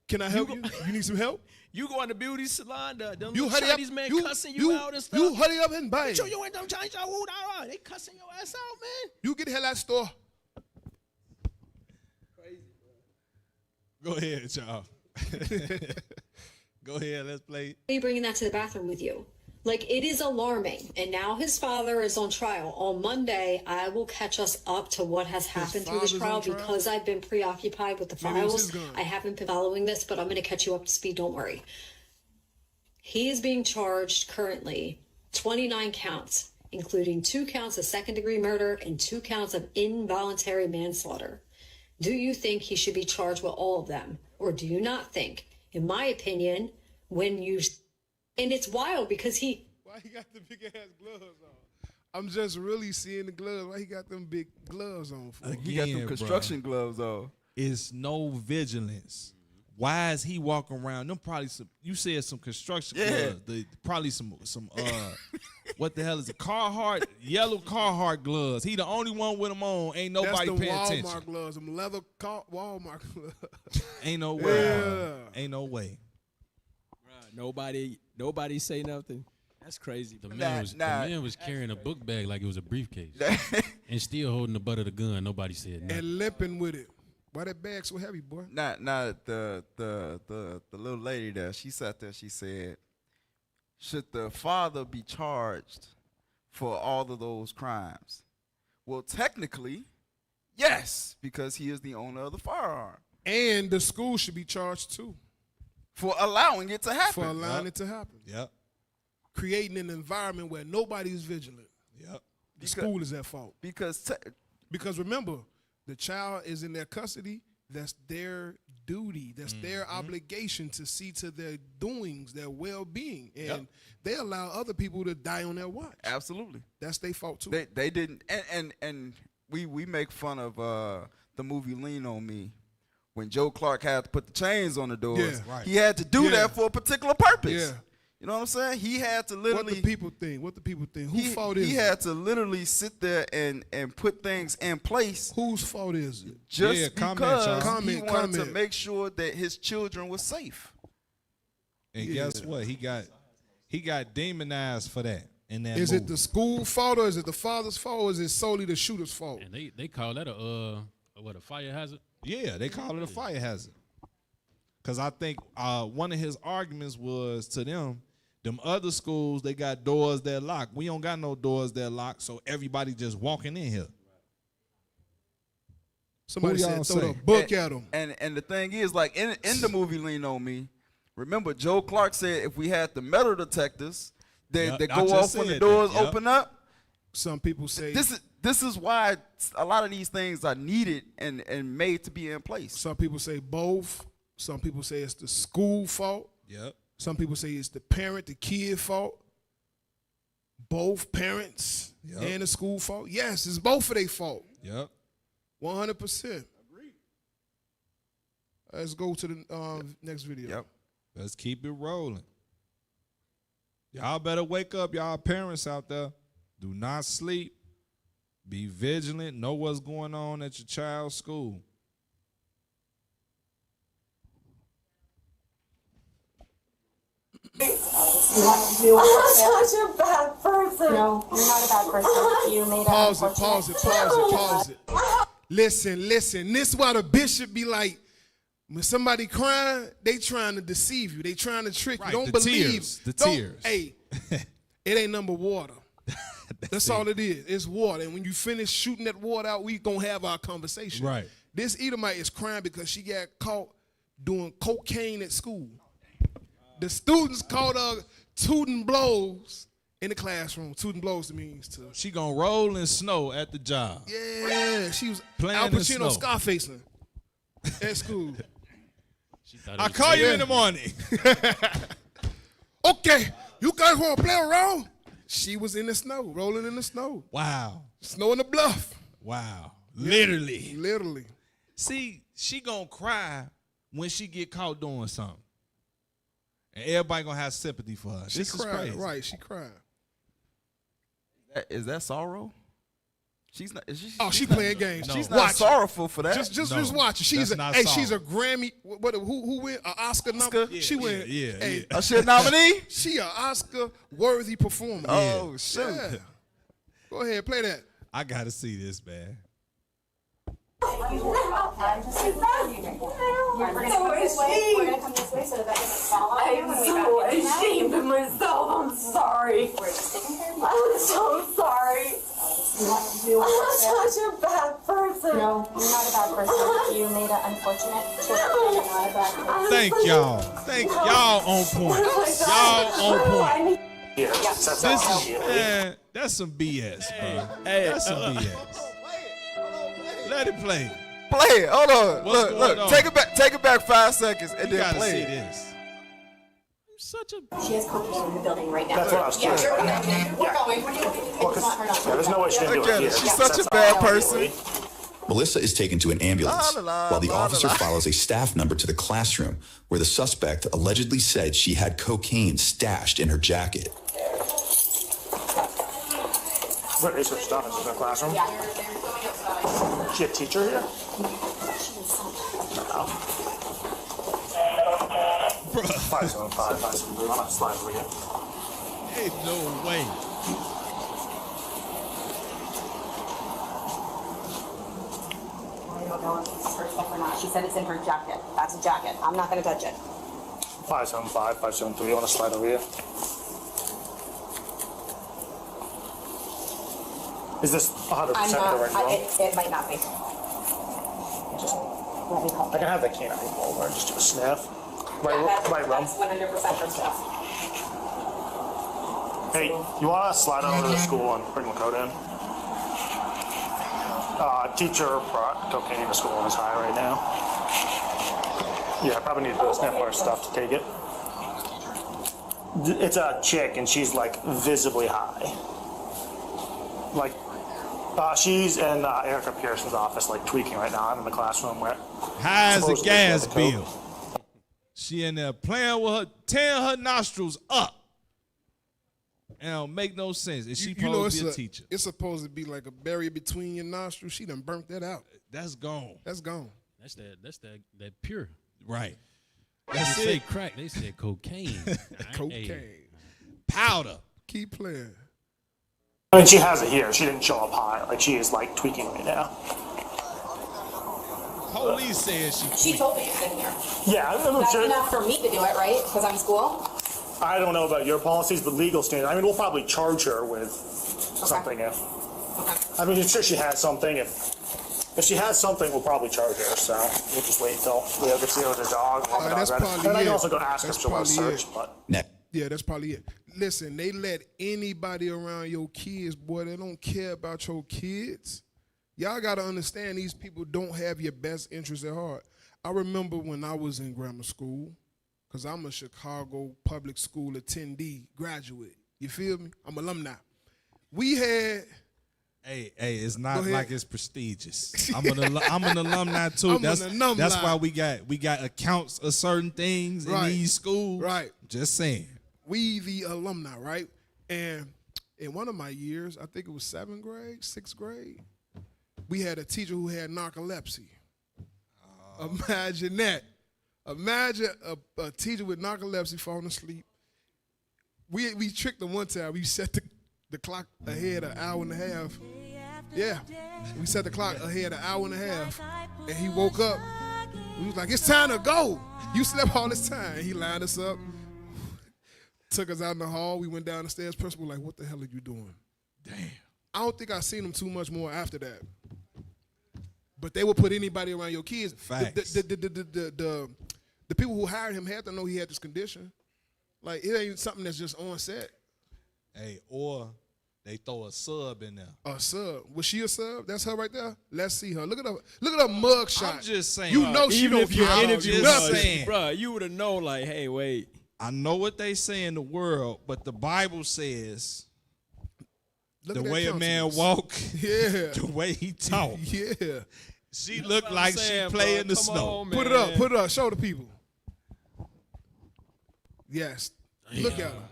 can I help you? You need some help? You go in the beauty salon, them You hurry Chinese up. men You cussing you out and stuff. You hurry up and buy it. You ain't them Chinese food. They cussing your ass out, man. You get the hell out of the store. Go ahead, y'all. Go ahead, let's play. are you bringing that to the bathroom with you? Like, it is alarming. And now his father is on trial. On Monday, I will catch us up to what has happened through this trial because I've been preoccupied with the files. I haven't been following this, but I'm going to catch you up to speed. Don't worry. He is being charged currently 29 counts, including 2 counts of second-degree murder and 2 counts of involuntary manslaughter. Do you think he should be charged with all of them? Or do you not think? In my opinion, and it's wild because Why he got the big ass gloves on? I'm just really seeing the gloves. Why he got them big gloves on for? He got them construction gloves on. It's no vigilance. Why is he walking around? Them probably some. You said some construction gloves. Probably some. What the hell is it? Carhartt, yellow Carhartt gloves. He the only one with them on. Ain't nobody That's paying Walmart attention. gloves. Them leather Walmart gloves. Ain't no way. Yeah. Ain't no way. Nobody say nothing. That's crazy. The man was carrying a book bag like it was a briefcase, and still holding the butt of the gun. Nobody said nothing. And limping with it. Why that bag so heavy, boy? The little lady there, she sat there, she said, should the father be charged for all of those crimes? Well, technically, yes, because he is the owner of the firearm. And the school should be charged too. For allowing it to happen. For allowing it to happen. Yep. Creating an environment where nobody's vigilant. Yep. The school is at fault. Because remember, the child is in their custody. That's their duty. That's their obligation to see to their doings, their well-being. And they allow other people to die on their watch. Absolutely. That's their fault too. They didn't. And we make fun of the movie Lean on Me. When Joe Clark had to put the chains on the doors, he had to do that for a particular purpose. Yeah. You know what I'm saying? He had to literally. What the people think? Whose fault is it? He had to literally sit there and put things in place. Whose fault is it? Just because he wanted comment. to make sure that his children were safe. And guess what? He got demonized for that. In that is movie. it the school fault or is it the father's fault or is it solely the shooter's fault? And they call that a fire hazard? Yeah, they call it a fire hazard. Because I think one of his arguments was to them other schools, they got doors that lock. We don't got no doors that lock, so everybody just walking in here. Somebody said throw the book at them. And the thing is, like in the movie Lean on Me, remember Joe Clark said if we had the metal detectors that go off when the doors open up. Some people say this is why a lot of these things are needed and made to be in place. Some people say both. Some people say it's the school fault. Yep. Some people say it's the parent, the kid fault. Both parents and the school fault. Yes, it's both of their fault. Yep. 100%. Agreed. Let's go to the next video. Yep. Let's keep it rolling. Y'all better wake up, y'all parents out there. Do not sleep. Be vigilant. Know what's going on at your child's school. I'm such a bad person. No, you're not a bad person. You made Pause it. Listen. This is why the bishop be like, when somebody crying, they trying to deceive you. They trying to trick you. Don't believe. Tears. Hey, it ain't number water. That's all it is. It's water. And when you finish shooting that water out, we gonna have our conversation. Right. This Edomite is crying because she got caught doing cocaine at school. The students caught her tooting blows in the classroom. Tooting blows means to. She gonna roll in snow at the job. Yeah, she was playing Al in Pacino snow. Scarfacing at school. I'll call you in the morning. Okay, you guys want to play around? She was in the snow, rolling in the snow. Wow. Snow in the bluff. Wow. Literally. See, she gonna cry when she get caught doing something. And everybody gonna have sympathy for her. She This cried, is crazy. right? She cried. Is that sorrow? She's not. She playing games. She's not sorrowful for that. Just watch her. She's she's a Grammy. Who win? An Oscar number? Yeah, she win. Yeah. A shit nominee? She an Oscar worthy performer. Oh shit! Yeah. Go ahead, play that. I gotta see this, man. I'm so ashamed of myself. I'm sorry. I'm so sorry. I'm such a bad person. No, you're not a bad person. You made an unfortunate choice. You're not a bad person. Thank y'all. Thank y'all on point. Y'all on point. This is, man, that's some BS, bro. That's some BS. Let it play. Play it. Hold on. What's going Look. on? Take it back 5 seconds and You then gotta play see it. this. Such a. She has cocaine in the building right now. That's what I was Yeah, saying. we're going. There's no way she didn't do it here. She's such a bad person. Melissa is taken to an ambulance while the officer follows a staff member to the classroom where the suspect allegedly said she had cocaine stashed in her jacket. What is her stuff? Is in the classroom? Yeah. Is she a teacher here? No. 575, 573. I'm not slide over here. Ain't no way. I don't know if it's her stuff or not. She said it's in her jacket. That's a jacket. I'm not going to touch it. 575, 573. I want to slide over here. Is this 100% I'm the not. right room? It might not be. Just, Let me call. I can have the canine over and just do a sniff. Right room? That's 100% her stuff. Hey, you want to slide over to the school and bring the code in? Teacher brought cocaine to school and is high right now. Yeah, I probably need to do a sniff for her stuff to take it. It's a chick and she's like visibly high. Like, she's in Erica Pearson's office, like tweaking right now. I'm in the classroom where high as a gas bill. She in there playing with her, tearing her nostrils up. And it don't make no sense. Is she supposed to be a teacher? It's supposed to be like a barrier between your nostrils. She done burnt that out. That's gone. That's gone. That's that pure. Right. They say crack. They said cocaine. Cocaine. Powder. Keep playing. I mean, she has it here. She didn't show up high. Like, she is, like, tweaking right now. Police said She told me it's in here. Yeah, I'm That's sure. enough for me to do it, right? Because I'm in school? I don't know about your policies, but legal standard. I mean, we'll probably charge her with something if. I mean, I'm sure she has something. If she has something, we'll probably charge her. So we'll just wait until we ever see her with a dog. That's probably and I it. can also go ask That's if she wants to probably search. it. But Yeah, that's probably it. Listen, they let anybody around your kids, boy. They don't care about your kids. Y'all got to understand these people don't have your best interests at heart. I remember when I was in grammar school, because I'm a Chicago public school attendee graduate. You feel me? I'm alumni. We had... Hey, it's not like it's prestigious. I'm an alumni too. That's why we got accounts of certain things in these schools. Right. Just saying. We the alumni, right? And in one of my years, I think it was 7th grade, 6th grade, we had a teacher who had narcolepsy. Imagine that. Imagine a teacher with narcolepsy falling asleep. We tricked him one time. We set the clock ahead an hour and a half. Yeah, we set the clock ahead an hour and a half. And he woke up. We was like, it's time to go. You slept all this time. He lined us up, took us out in the hall. We went down the stairs. Principal like, what the hell are you doing? Damn. I don't think I've seen him too much more after that. But they will put anybody around your kids. Facts. The people who hired him had to know he had this condition. Like, it ain't something that's just on set. Hey, or they throw a sub in there. A sub. Was she a sub? That's her right there? Let's see her. Look at her mug shot. I'm just saying. You know she don't care about nothing. Bro, you would have known, like, hey, wait. I know what they say in the world, but the Bible says the way a man walk, the way he talk. Yeah. She looked like she play in the snow. On, put it up. Show the people. Yes. Look at her.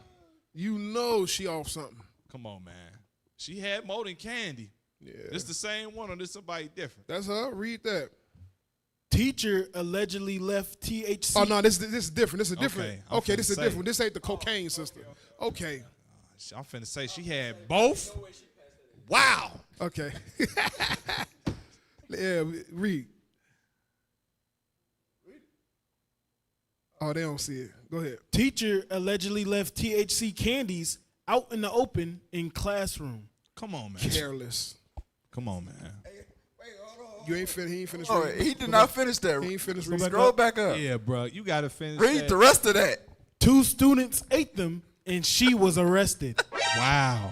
You know she off something. Come on, man. She had more than candy. Yeah. This the same one or this somebody different? That's her. Read that. Teacher allegedly left THC. Oh, no, this is different. This is different. Okay, This is different. This ain't the cocaine sister. Okay. I'm finna say she had both. Wow. Okay. Yeah, read. Oh, they don't see it. Go ahead. Teacher allegedly left THC candies out in the open in classroom. Come on, man. Careless. Come on, man. Wait, You ain't finished. He ain't finished. Oh, reading. he did not finish that. He ain't finished. Scroll reading. back up. Yeah, bro. You got to finish Read that. the rest of that. 2 students ate them, and she was arrested. Wow.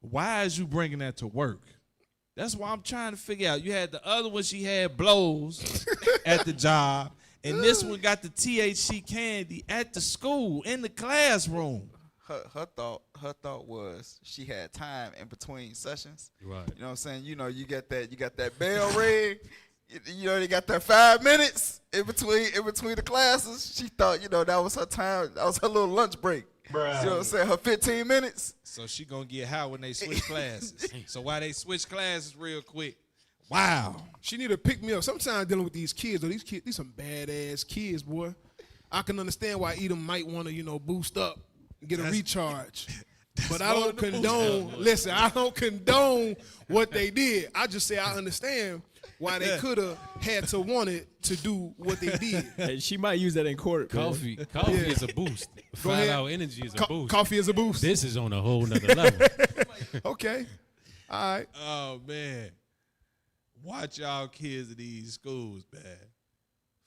Why is you bringing that to work? That's why I'm trying to figure out. You had the other one, she had blows at the job, and this one got the THC candy at the school, in the classroom. Her thought was she had time in between sessions. Right. You know what I'm saying? You know, you got that bell ring. You know, they got that 5 minutes in between the classes. She thought, you know, that was her time. That was her little lunch break. Bruh. You know what I'm saying? Her 15 minutes. So she gonna get high when they switch classes. So why they switch classes real quick? Wow. She need to pick me up. Sometimes dealing with these kids, though, these some badass kids, boy. I can understand why Edom might want to, you know, boost up and get a recharge. But I don't condone. Listen, I don't condone what they did. I just say I understand why they could have had to wanted to do what they did. And she might use that in court. Coffee is a boost. 5 hour energy is a boost. Coffee is a boost. This is on a whole nother level. Okay. All right. Oh, man. Watch y'all kids in these schools, man.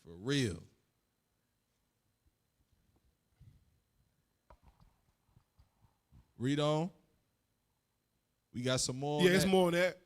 For real. Read on. We got some more. Yeah, it's more on that.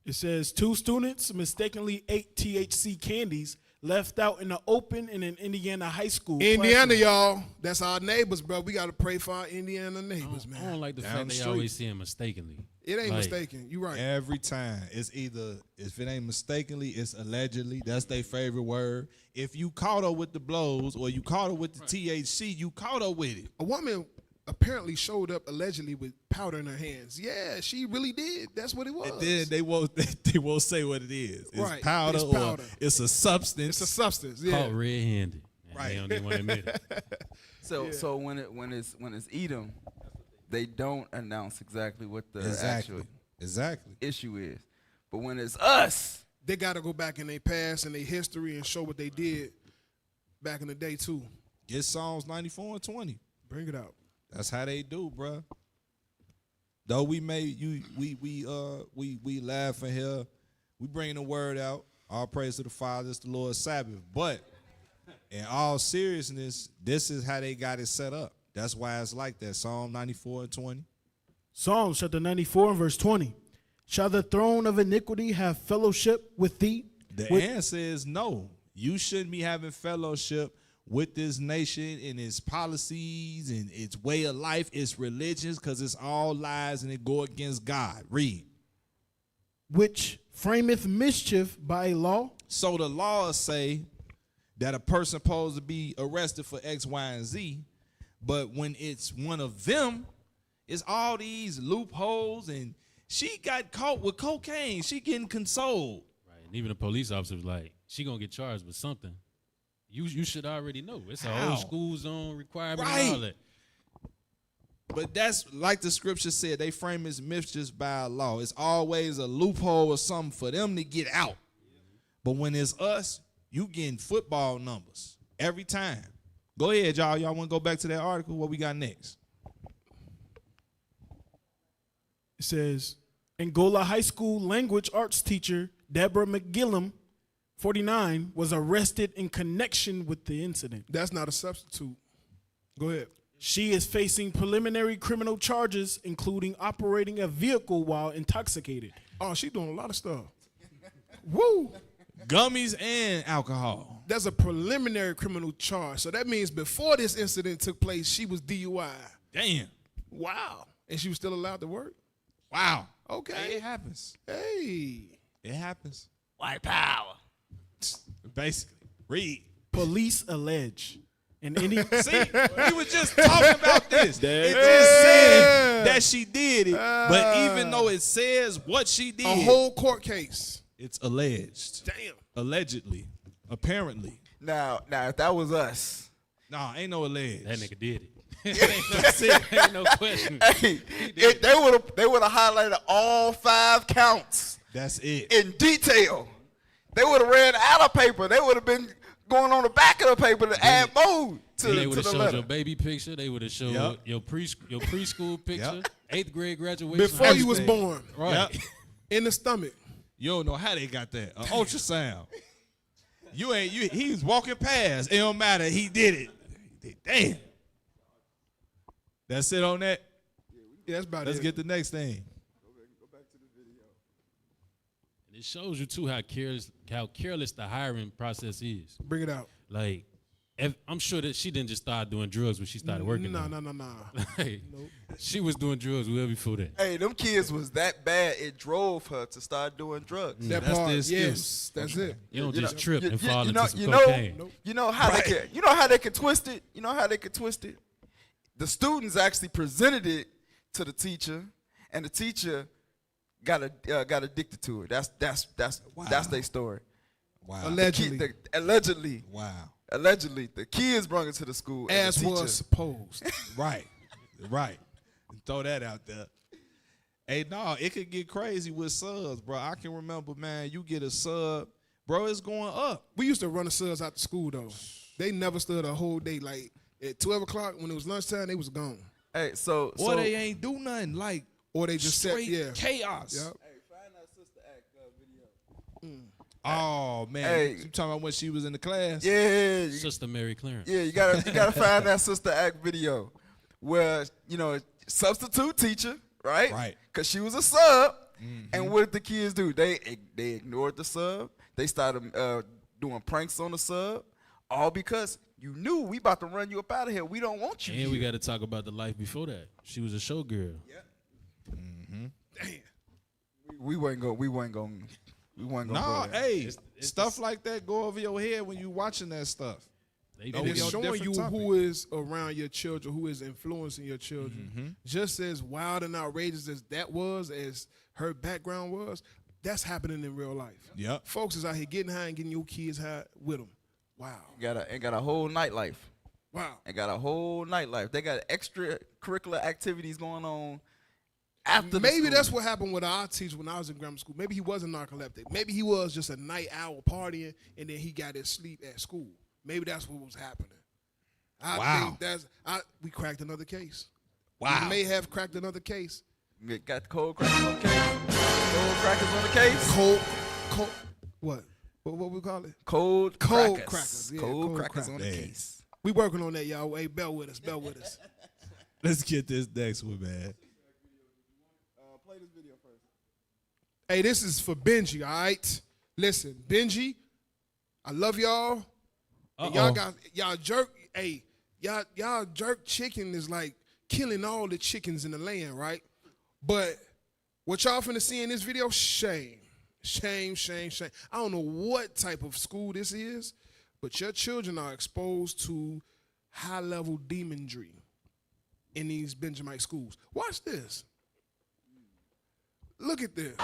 It says 2 students mistakenly ate THC candies left out in the open in an Indiana high school. Indiana, y'all. That's our neighbors, bro. We got to pray for our Indiana neighbors, man. I don't like the Down fact the they street. always see him mistakenly. It ain't Like, mistaken. You right. Every time. It's either, if it ain't mistakenly, it's allegedly. That's their favorite word. If you caught her with the blows or you caught her with the THC, you caught her with it. A woman apparently showed up allegedly with powder in her hands. Yeah, she really did. That's what it was. And then they won't say what it is. It's Right. powder, It's powder. or it's a substance. It's a substance. Yeah. Caught red-handed. And Right. They don't even want to admit it. So when it's Edom, they don't announce exactly what the Exactly. actual issue is. But when it's us, They got to go back in their past and their history and show what they did back in the day too. Get Psalms 94 and 20. Bring it out. That's how they do, bruh. Though we laugh in here, we bring the word out. All praise to the Father, it's the Lord's Sabbath. But in all seriousness, this is how they got it set up. That's why it's like that. Psalm 94 and 20. Psalms chapter 94 and verse 20. Shall the throne of iniquity have fellowship with thee? The answer is no. You shouldn't be having fellowship with this nation and its policies and its way of life, its religions, because it's all lies and it go against God. Read. Which frameth mischief by law. So the laws say that a person supposed to be arrested for X, Y, and Z, but when it's one of them, it's all these loopholes, and she got caught with cocaine. She getting consoled. Right. And even the police officer was like, she going to get charged with something. You should already know. It's a How? whole school zone requirement Right. and all that. But that's like the scripture said, they frame his mischief by law. It's always a loophole or something for them to get out. But when it's us, you getting football numbers every time. Go ahead, y'all. Y'all want to go back to that article? What we got next? It says, Angola High School language arts teacher Deborah McGillum, 49, was arrested in connection with the incident. That's not a substitute. Go ahead. She is facing preliminary criminal charges, including operating a vehicle while intoxicated. Oh, she doing a lot of stuff. Woo! Gummies and alcohol. That's a preliminary criminal charge. So that means before this incident took place, she was DUI. Damn. Wow. And she was still allowed to work? Wow. Okay. Hey, it happens. Hey. It happens. white power. Basically. Read. Police allege. And See, we was just talking about this. It just said that she did it, but even though it says what she did, A whole court case. it's alleged. Damn. Allegedly. Apparently. Now, if that was us, Nah, ain't no alleged. That nigga did it. That's it. Ain't no question. hey, they would have highlighted all 5 counts That's it. in detail. They would have read out of paper. They would have been going on the back of the paper to add more to They would the have showed letter. your baby picture. They would have showed Yep. your preschool picture, Yep. 8th grade graduation. Before you was Everything. born. Right. Yep. In the stomach. You don't know how they got that. An ultrasound. He was walking past. It don't matter. He did it. Damn. That's it on that? Yeah, that's about Let's it. get the next thing. Go back to the video. And it shows you too how careless the hiring process is. Bring it out. Like, I'm sure that she didn't just start doing drugs when she started working. No. Like, she was doing drugs well before that. Hey, them kids was that bad. It drove her to start doing drugs. That That's part, the excuse. yes, that's it. You don't You just know- trip and fall you into know, some you cocaine. know, you know how they can, you know how they can twist it. You know how they can twist it. The students actually presented it to the teacher, and the teacher got addicted to it. That's their story. Wow. Allegedly. Allegedly. Wow. Allegedly, the kids brought it to the school. And As the teacher, was supposed. Right. Throw that out there. Hey, no, it could get crazy with subs, bro. I can remember, man, you get a sub, bro, it's going up. We used to run the subs out to school, though. They never stood a whole day. Like, at 12 o'clock, when it was lunchtime, they was gone. Hey, so Or they ain't do nothing. Like, or they just sat, straight yeah. chaos. Yep. Hey, find that Sister Act video. Oh, man. Hey. You talking about when she was in the class? Yeah, Sister Mary Clarence. yeah, you gotta find that Sister Act video where substitute teacher, right? Right. Because she was a sub, and what did the kids do? They ignored the sub. They started doing pranks on the sub, all because you knew we about to run you up out of here. We don't want you. And we here. got to talk about the life before that. She was a showgirl. Damn. We weren't going. Nah, hey, stuff like that go over your head when you watching that stuff. They And do it's it. showing you different who is around your children, who is influencing your children. Just as wild and outrageous as that was, as her background was, that's happening in real life. Yep. Folks is out here getting high and getting your kids high with them. Wow. Got a whole nightlife. Wow. And got a whole nightlife. They got extracurricular activities going on after the Maybe school. that's what happened with our teacher when I was in grammar school. Maybe he wasn't narcoleptic. Maybe he was just a night owl partying, and then he got his sleep at school. Maybe that's what was happening. I think we cracked another case. Wow. We may have cracked another case. We got cold crackers on the case. Cold crackers on the case. Cold. What we call it? Cold crackers. Yeah, cold crackers on the Damn. case. We working on that, y'all. Hey, bear with us. Let's get this next one, man. Play this video first. Hey, this is for Benji, all right? Listen, Benji, I love y'all. And y'all jerk. Hey, y'all jerk chicken is like killing all the chickens in the land, right? But what y'all finna see in this video, shame. Shame. I don't know what type of school this is, but your children are exposed to high-level demonry in these Benjamite schools. Watch this. Look at this.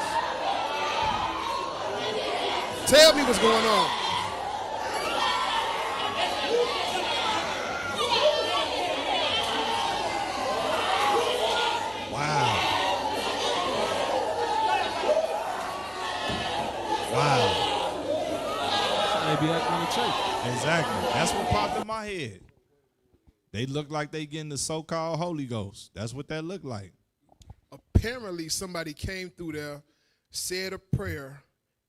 Tell me what's going on. Wow. Maybe acting in the church. Exactly. That's what popped in my head. They look like they getting the so-called Holy Ghost. That's what that looked like. Apparently, somebody came through there, said a prayer,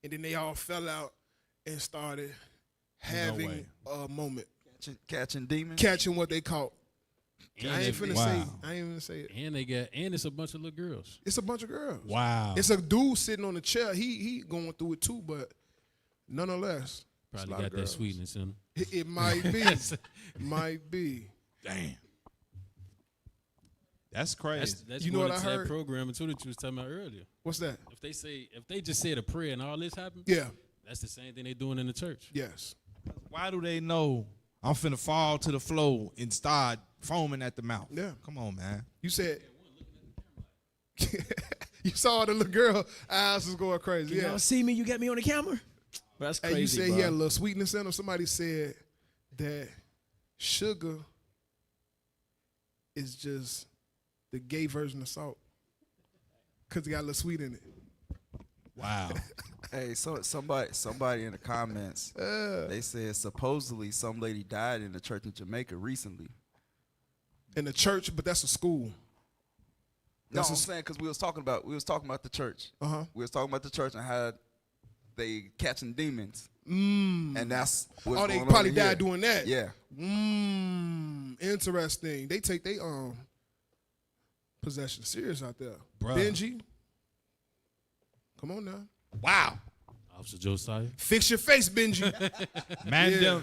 and then they all fell out and started having a moment. Catching demons. Catching what they caught. And I ain't they- finna Wow. say. I ain't even say it. And it's a bunch of little girls. It's a bunch of girls. Wow. It's a dude sitting on the chair. He going through it too, but nonetheless, it's a Probably lot of got that girls. sweetness in them. It might be. It might be. Damn. That's crazy. That's You know going what I into that heard? program too that you was talking about earlier. What's that? If they just said a prayer and all this happened, Yeah. that's the same thing they doing in the church. Yes. Why do they know I'm finna fall to the floor and start foaming at the mouth? Yeah. Come on, man. You said. You saw the little girl eyes was going crazy. Can Yeah. y'all see me? You got me on the camera? That's crazy, Hey, you said bro. he had a little sweetness in him. Somebody said that sugar is just the gay version of salt because it got a little sweet in it. Wow. Hey, so somebody in the comments, they said supposedly some lady died in the church in Jamaica recently. In the church, but that's a school. No, I'm saying because we was talking about the church. Uh-huh. We was talking about the church and how they catching demons. And that's what's they going on probably in here. died doing that. Yeah. Interesting. They take they possession serious out there. Bruh. Benji, come on now. Wow. Officer Josiah. Fix your face, Benji.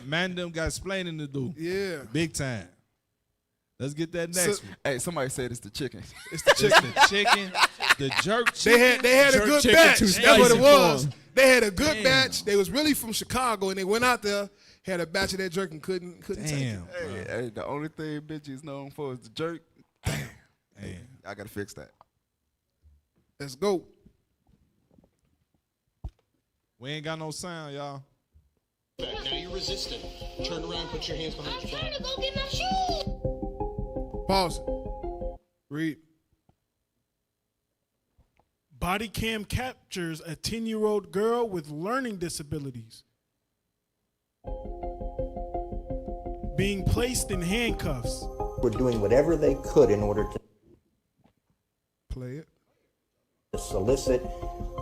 Man, them got explaining to do. Yeah. Big time. Let's get that next one. Hey, somebody said it's the chicken. It's the chicken. The chicken, the jerk chicken. They had a Jerk good chicken batch. too That's what it spicy was. for 'em. They had a good Damn. batch. They was really from Chicago, and they went out there, had a batch of that jerk and couldn't take it. Damn. Hey, the only thing Benji is known for is the jerk. Damn. Hey, I gotta fix that. Let's go. We ain't got no sound, y'all. Now you're resisting. Turn around, put your hands behind your back. to go get my shoes. Pause it. Read. Body cam captures a 10-year-old girl with learning disabilities being placed in handcuffs. Were doing whatever they could in order to play it, to solicit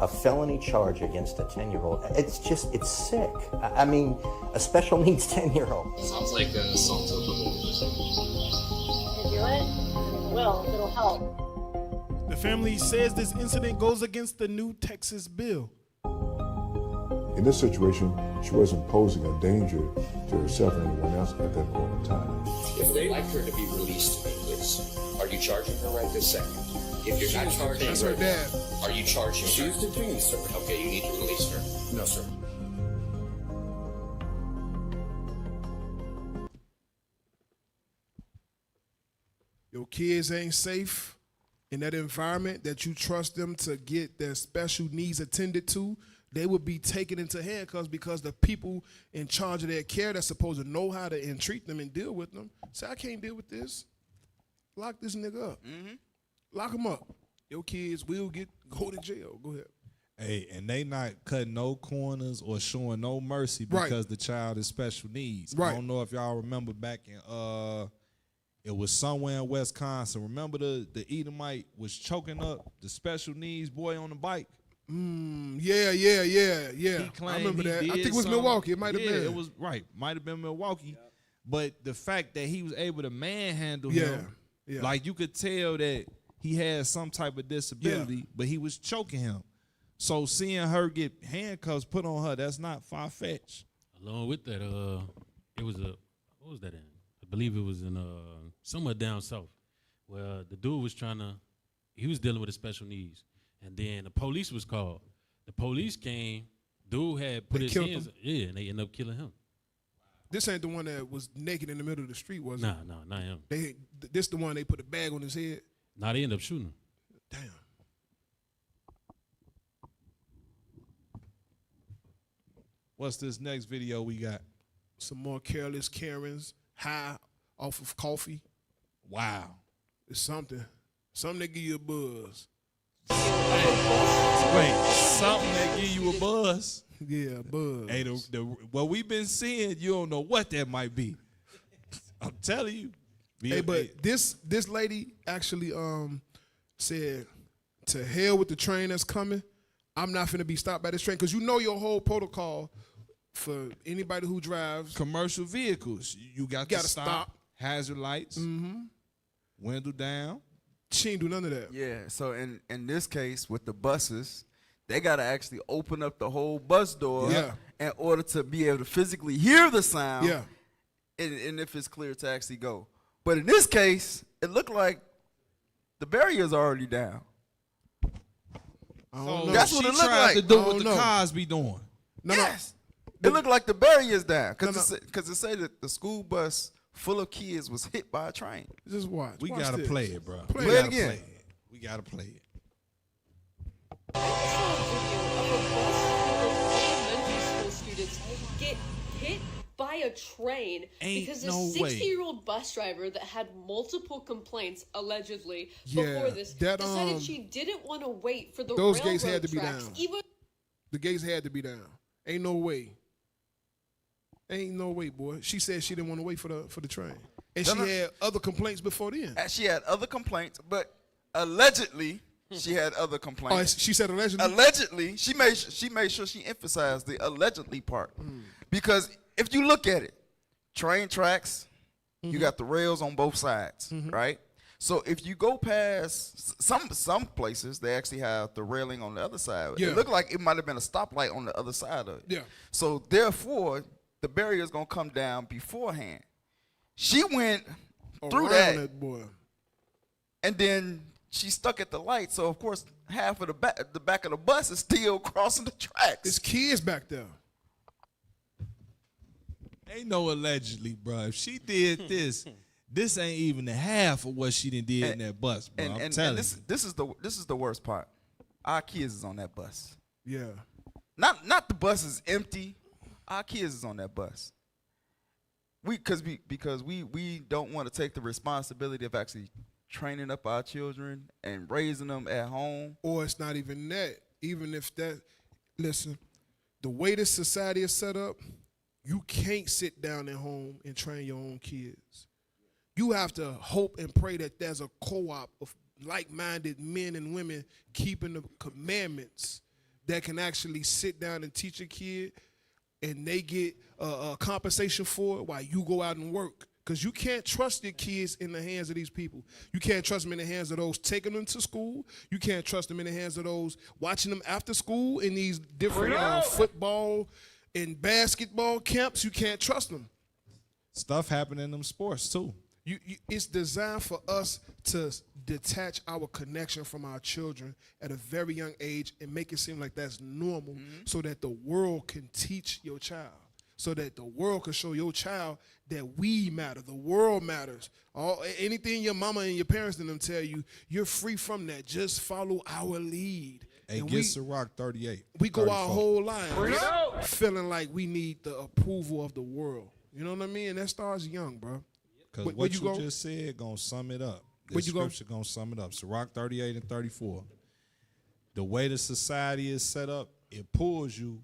a felony charge against a 10-year-old. It's sick. I mean, a special needs 10-year-old. Sounds like an assault of the Lord. You do it? Well, it'll help. The family says this incident goes against the new Texas bill. In this situation, she wasn't posing a danger to herself and anyone else at that point in time. If they'd like her to be released to me, please. Are you charging her right this second? If you're not charging That's her, her dad. Are you charging her? She's detained, sir. Okay, you need to release her. No, sir. Your kids ain't safe in that environment that you trust them to get their special needs attended to. They would be taken into handcuffs because the people in charge of their care that's supposed to know how to entreat them and deal with them say, I can't deal with this. Lock this nigga up. Lock him up. Your kids will go to jail. Go ahead. Hey, and they not cutting no corners or showing no mercy Right. because the child is special needs. Right. I don't know if y'all remember back in it was somewhere in Wisconsin. Remember the Edomite was choking up the special needs boy on the bike? Yeah. He I claimed remember he that. I did think it was something. Milwaukee. It might have Yeah, been. it was right. Might have been Milwaukee. But the fact that he was able to manhandle Yeah, him, yeah. like you could tell that he had some type of disability, but he was choking him. So seeing her get handcuffs put on her, that's not far-fetched. Along with that, it was what was that in? I believe it was in somewhere down south, where the dude was he was dealing with the special needs, and then the police was called. The police came. Dude had put They his killed hands, him? and they ended up killing him. This ain't the one that was naked in the middle of the street, was it? Nah, not him. This the one they put a bag on his head? Nah, they ended up shooting him. Damn. What's this next video we got? Some more careless Karens, high off of coffee. Wow. It's something. Something that give you a buzz. Wait, something that give you a buzz? Yeah, buzz. Hey, what we've been seeing, you don't know what that might be. I'm telling you. Hey, but this lady actually said, to hell with the train that's coming. I'm not finna be stopped by this train. Because you know your whole protocol for anybody who drives. Commercial vehicles. You got to stop. Hazard lights. Window down. She ain't do none of that. Yeah, so in this case with the buses, they got to actually open up the whole bus door in order to be able to physically hear the sound. Yeah. And if it's clear to actually go. But in this case, it looked like the barrier's already down. That's what it looked like. To do what the cars be doing. Yes. It looked like the barrier's down because it said that the school bus full of kids was hit by a train. Just watch. We got to play it, bro. Play it again. We got to play it. Elementary school students get hit by a train because a 60-year-old bus driver that had multiple complaints allegedly before this decided she didn't want to wait for the those railroad gates had to be tracks, down. even The gates had to be down. Ain't no way. Ain't no way, boy. She said she didn't want to wait for the train. And she had other complaints before then. She had other complaints, but allegedly she had other complaints. Oh, she said allegedly? Allegedly. She made sure she emphasized the allegedly part. Because if you look at it, train tracks, you got the rails on both sides, right? So if you go past some places, they actually have the railing on the other side. Yeah. It looked like it might have been a stoplight on the other side of it. Yeah. So therefore, the barrier is gonna come down beforehand. She went through Around that boy. and then she stuck at the light. So of course, half of the back of the bus is still crossing the tracks. There's kids back there. Ain't no allegedly, bro. If she did this, this ain't even the half of what she done did in that bus, bro. I'm telling you. This is the worst part. Our kids is on that bus. Yeah. Not the bus is empty. Our kids is on that bus. Because we don't want to take the responsibility of actually training up our children and raising them at home. Or it's not even that. Even if that, listen, the way this society is set up, you can't sit down at home and train your own kids. You have to hope and pray that there's a co-op of like-minded men and women keeping the commandments that can actually sit down and teach a kid, and they get a compensation for it while you go out and work. Because you can't trust your kids in the hands of these people. You can't trust them in the hands of those taking them to school. You can't trust them in the hands of those watching them after school in these different football and basketball camps. You can't trust them. Stuff happening in them sports too. It's designed for us to detach our connection from our children at a very young age and make it seem like that's normal, so that the world can teach your child, so that the world can show your child that we matter, the world matters. Anything your mama and your parents and them tell you, you're free from that. Just follow our lead. Hey, And get Ciroc 38. we go 34. our whole life feeling like we need the approval of the world. You know what I mean? That starts young, bro. Because Where what you you go? just said gonna sum it up. Where This you go? scripture gonna sum it up. Ciroc 38 and 34. The way the society is set up, it pulls you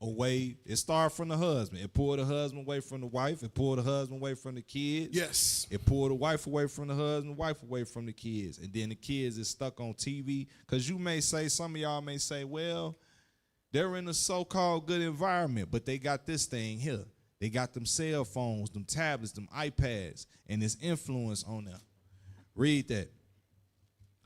away. It starts from the husband. It pulled the husband away from the wife. It pulled the husband away from the kids. Yes. It pulled the wife away from the husband, wife away from the kids. And then the kids is stuck on TV. Because you may say, some of y'all may say, well, they're in a so-called good environment, but they got this thing here. They got them cell phones, them tablets, them iPads, and this influence on them. Read that.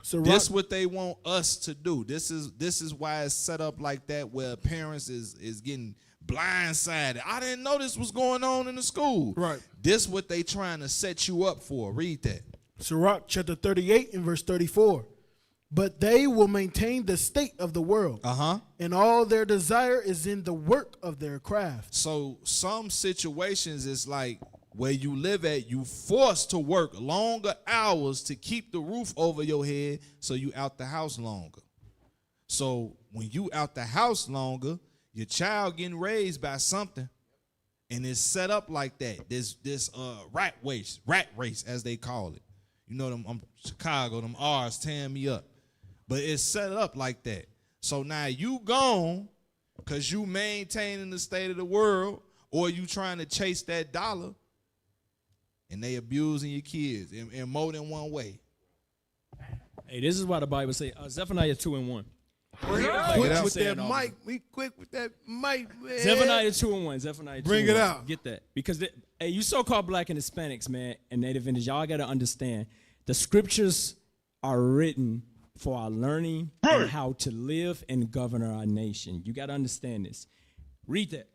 So this what they want us to do. This is why it's set up like that, where parents is getting blindsided. I didn't know this was going on in the school. Right. This what they trying to set you up for. Read that. Sirach chapter 38 and verse 34. But they will maintain the state of the world. And all their desire is in the work of their craft. So some situations it's like where you live at, you forced to work longer hours to keep the roof over your head, so you out the house longer. So when you out the house longer, your child getting raised by something, and it's set up like that. This rat race as they call it. You know them, I'm Chicago, them R's tearing me up. But it's set up like that. So now you gone because you maintaining the state of the world, or you trying to chase that dollar, and they abusing your kids in more than one way. Hey, this is why the Bible say Zephaniah 2:1. Quick with that mic. We quick with that mic, man. Zephaniah 2:1. Zephaniah 2:1. Bring it out. Get that. Because, hey, you so-called black and Hispanics, man, and Native Indians, y'all got to understand, the scriptures are written for our learning and how to live and govern our nation. You got to understand this. Read that.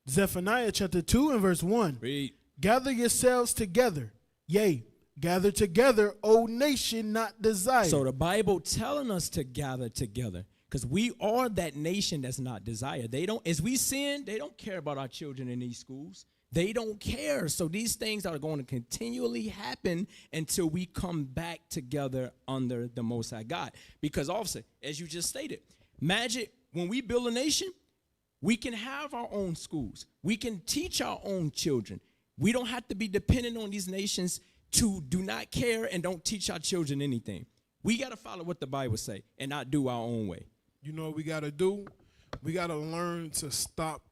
Zephaniah chapter 2 and verse 1. Read. Gather yourselves together. Yea, gather together, O nation not desired. So the Bible telling us to gather together, because we are that nation that's not desired. They don't, as we sin, they don't care about our children in these schools. They don't care. So these things are going to continually happen until we come back together under the Most High God. Because also, as you just stated, imagine when we build a nation, we can have our own schools. We can teach our own children. We don't have to be dependent on these nations to do not care and don't teach our children anything. We got to follow what the Bible say and not do our own way. You know what we got to do? We got to learn to stop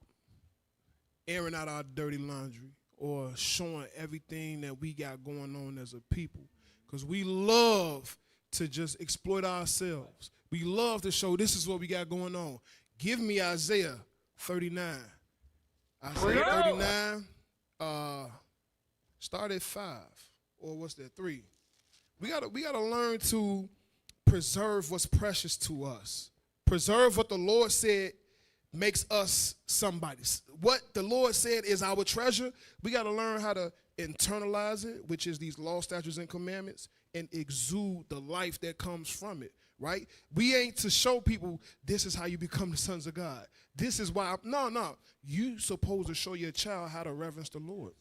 airing out our dirty laundry or showing everything that we got going on as a people. Because we love to just exploit ourselves. We love to show this is what we got going on. Give me Isaiah 39. Isaiah 39, start at 5, or what's that, 3. We gotta learn to preserve what's precious to us. Preserve what the Lord said makes us somebody. What the Lord said is our treasure. We got to learn how to internalize it, which is these law, statutes, and commandments, and exude the life that comes from it, right? We ain't to show people this is how you become the sons of God. This is why. No. You supposed to show your child how to reverence the Lord.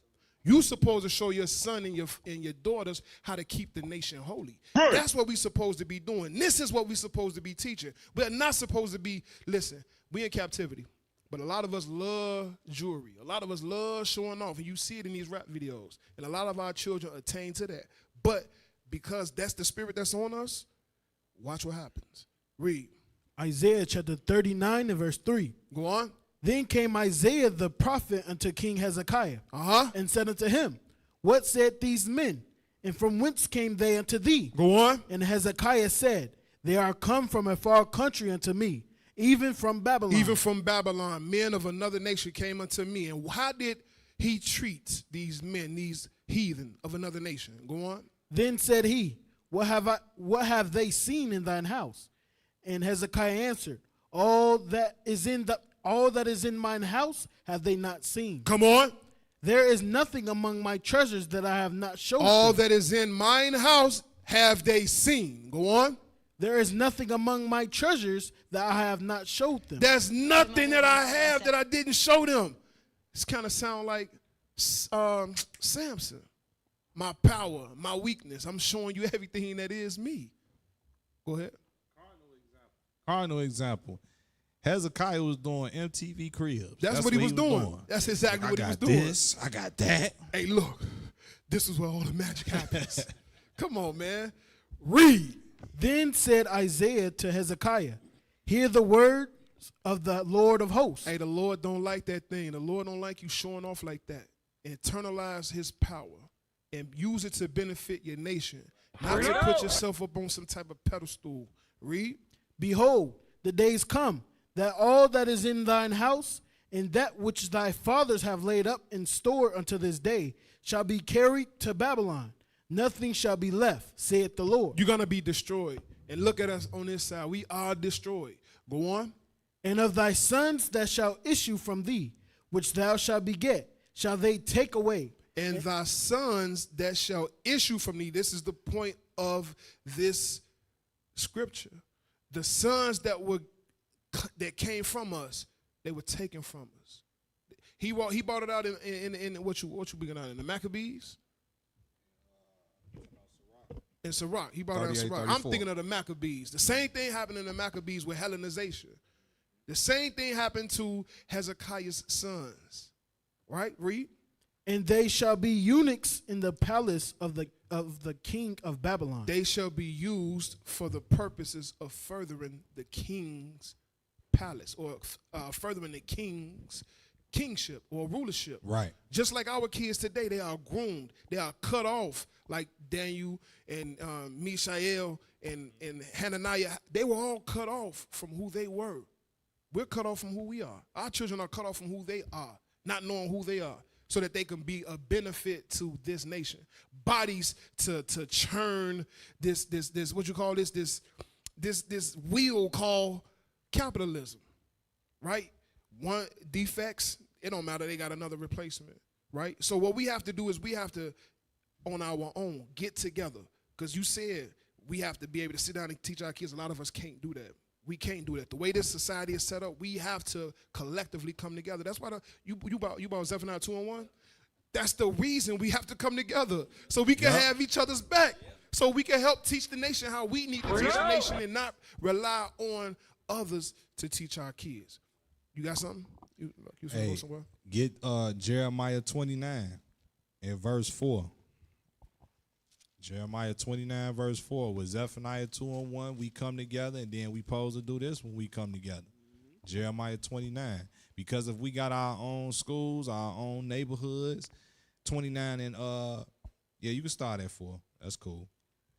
You supposed to show your son and your daughters how to keep the nation holy. Right. That's what we supposed to be doing. This is what we supposed to be teaching. We're not supposed to be, listen, we in captivity. But a lot of us love jewelry. A lot of us love showing off. And you see it in these rap videos. And a lot of our children attain to that. But because that's the spirit that's on us, watch what happens. Read. Isaiah chapter 39 and verse 3. Go on. Then came Isaiah the prophet unto King Hezekiah, and said unto him, What said these men? And from whence came they unto thee? Go on. And Hezekiah said, They are come from a far country unto me, even from Babylon. Even from Babylon, men of another nation came unto me. And how did he treat these men, these heathen of another nation? Go on. Then said he, What have they seen in thine house? And Hezekiah answered, All that is in mine house have they not seen. Come on. There is nothing among my treasures that I have not shown All them. that is in mine house have they seen. Go on. There is nothing among my treasures that I have not showed them. There's nothing that I have that I didn't show them. This kind of sound like Samson. My power, my weakness. I'm showing you everything that is me. Go ahead. Cardinal example. Hezekiah was doing MTV Cribs. That's what he was doing. That's exactly what he was doing. I got that. Hey, look, this is where all the magic happens. Come on, man. Read. Then said Isaiah to Hezekiah, Hear the words of the Lord of hosts. Hey, the Lord don't like that thing. The Lord don't like you showing off like that. Internalize his power and use it to benefit your nation, not to put yourself up on some type of pedestal. Read. Behold, the days come, that all that is in thine house, and that which thy fathers have laid up in store unto this day, shall be carried to Babylon. Nothing shall be left, saith the Lord. You're going to be destroyed. And look at us on this side. We are destroyed. Go on. And of thy sons that shall issue from thee, which thou shalt beget, shall they take away. And thy sons that shall issue from thee. This is the point of this scripture. The sons that came from us, they were taken from us. He brought it out in what you bringing out in the Maccabees? In Sirach. He brought it out in Sirach. I'm thinking of the Maccabees. The same thing happened in the Maccabees with Hellenization. The same thing happened to Hezekiah's sons. Right? Read. And they shall be eunuchs in the palace of the king of Babylon. They shall be used for the purposes of furthering the king's palace, or furthering the king's kingship or rulership. Right. Just like our kids today, they are groomed. They are cut off, like Daniel and Mishael and Hananiah. They were all cut off from who they were. We're cut off from who we are. Our children are cut off from who they are, not knowing who they are, so that they can be a benefit to this nation. Bodies to churn this what you call this wheel called capitalism, right? One defects, it don't matter, they got another replacement, right? So what we have to do is we have to, on our own, get together. Because you said we have to be able to sit down and teach our kids. A lot of us can't do that. We can't do that. The way this society is set up, we have to collectively come together. That's why you bought Zephaniah 2:1. That's the reason we have to come together, so we can have each other's back, so we can help teach the nation how we need to teach the nation and not rely on others to teach our kids. You got something? You hey, somewhere? Get Jeremiah 29 and verse 4. Jeremiah 29 verse 4. With Zephaniah 2:1, we come together, and then we supposed to do this when we come together. Jeremiah 29. Because if we got our own schools, our own neighborhoods, 29 and yeah, you can start at 4. That's cool.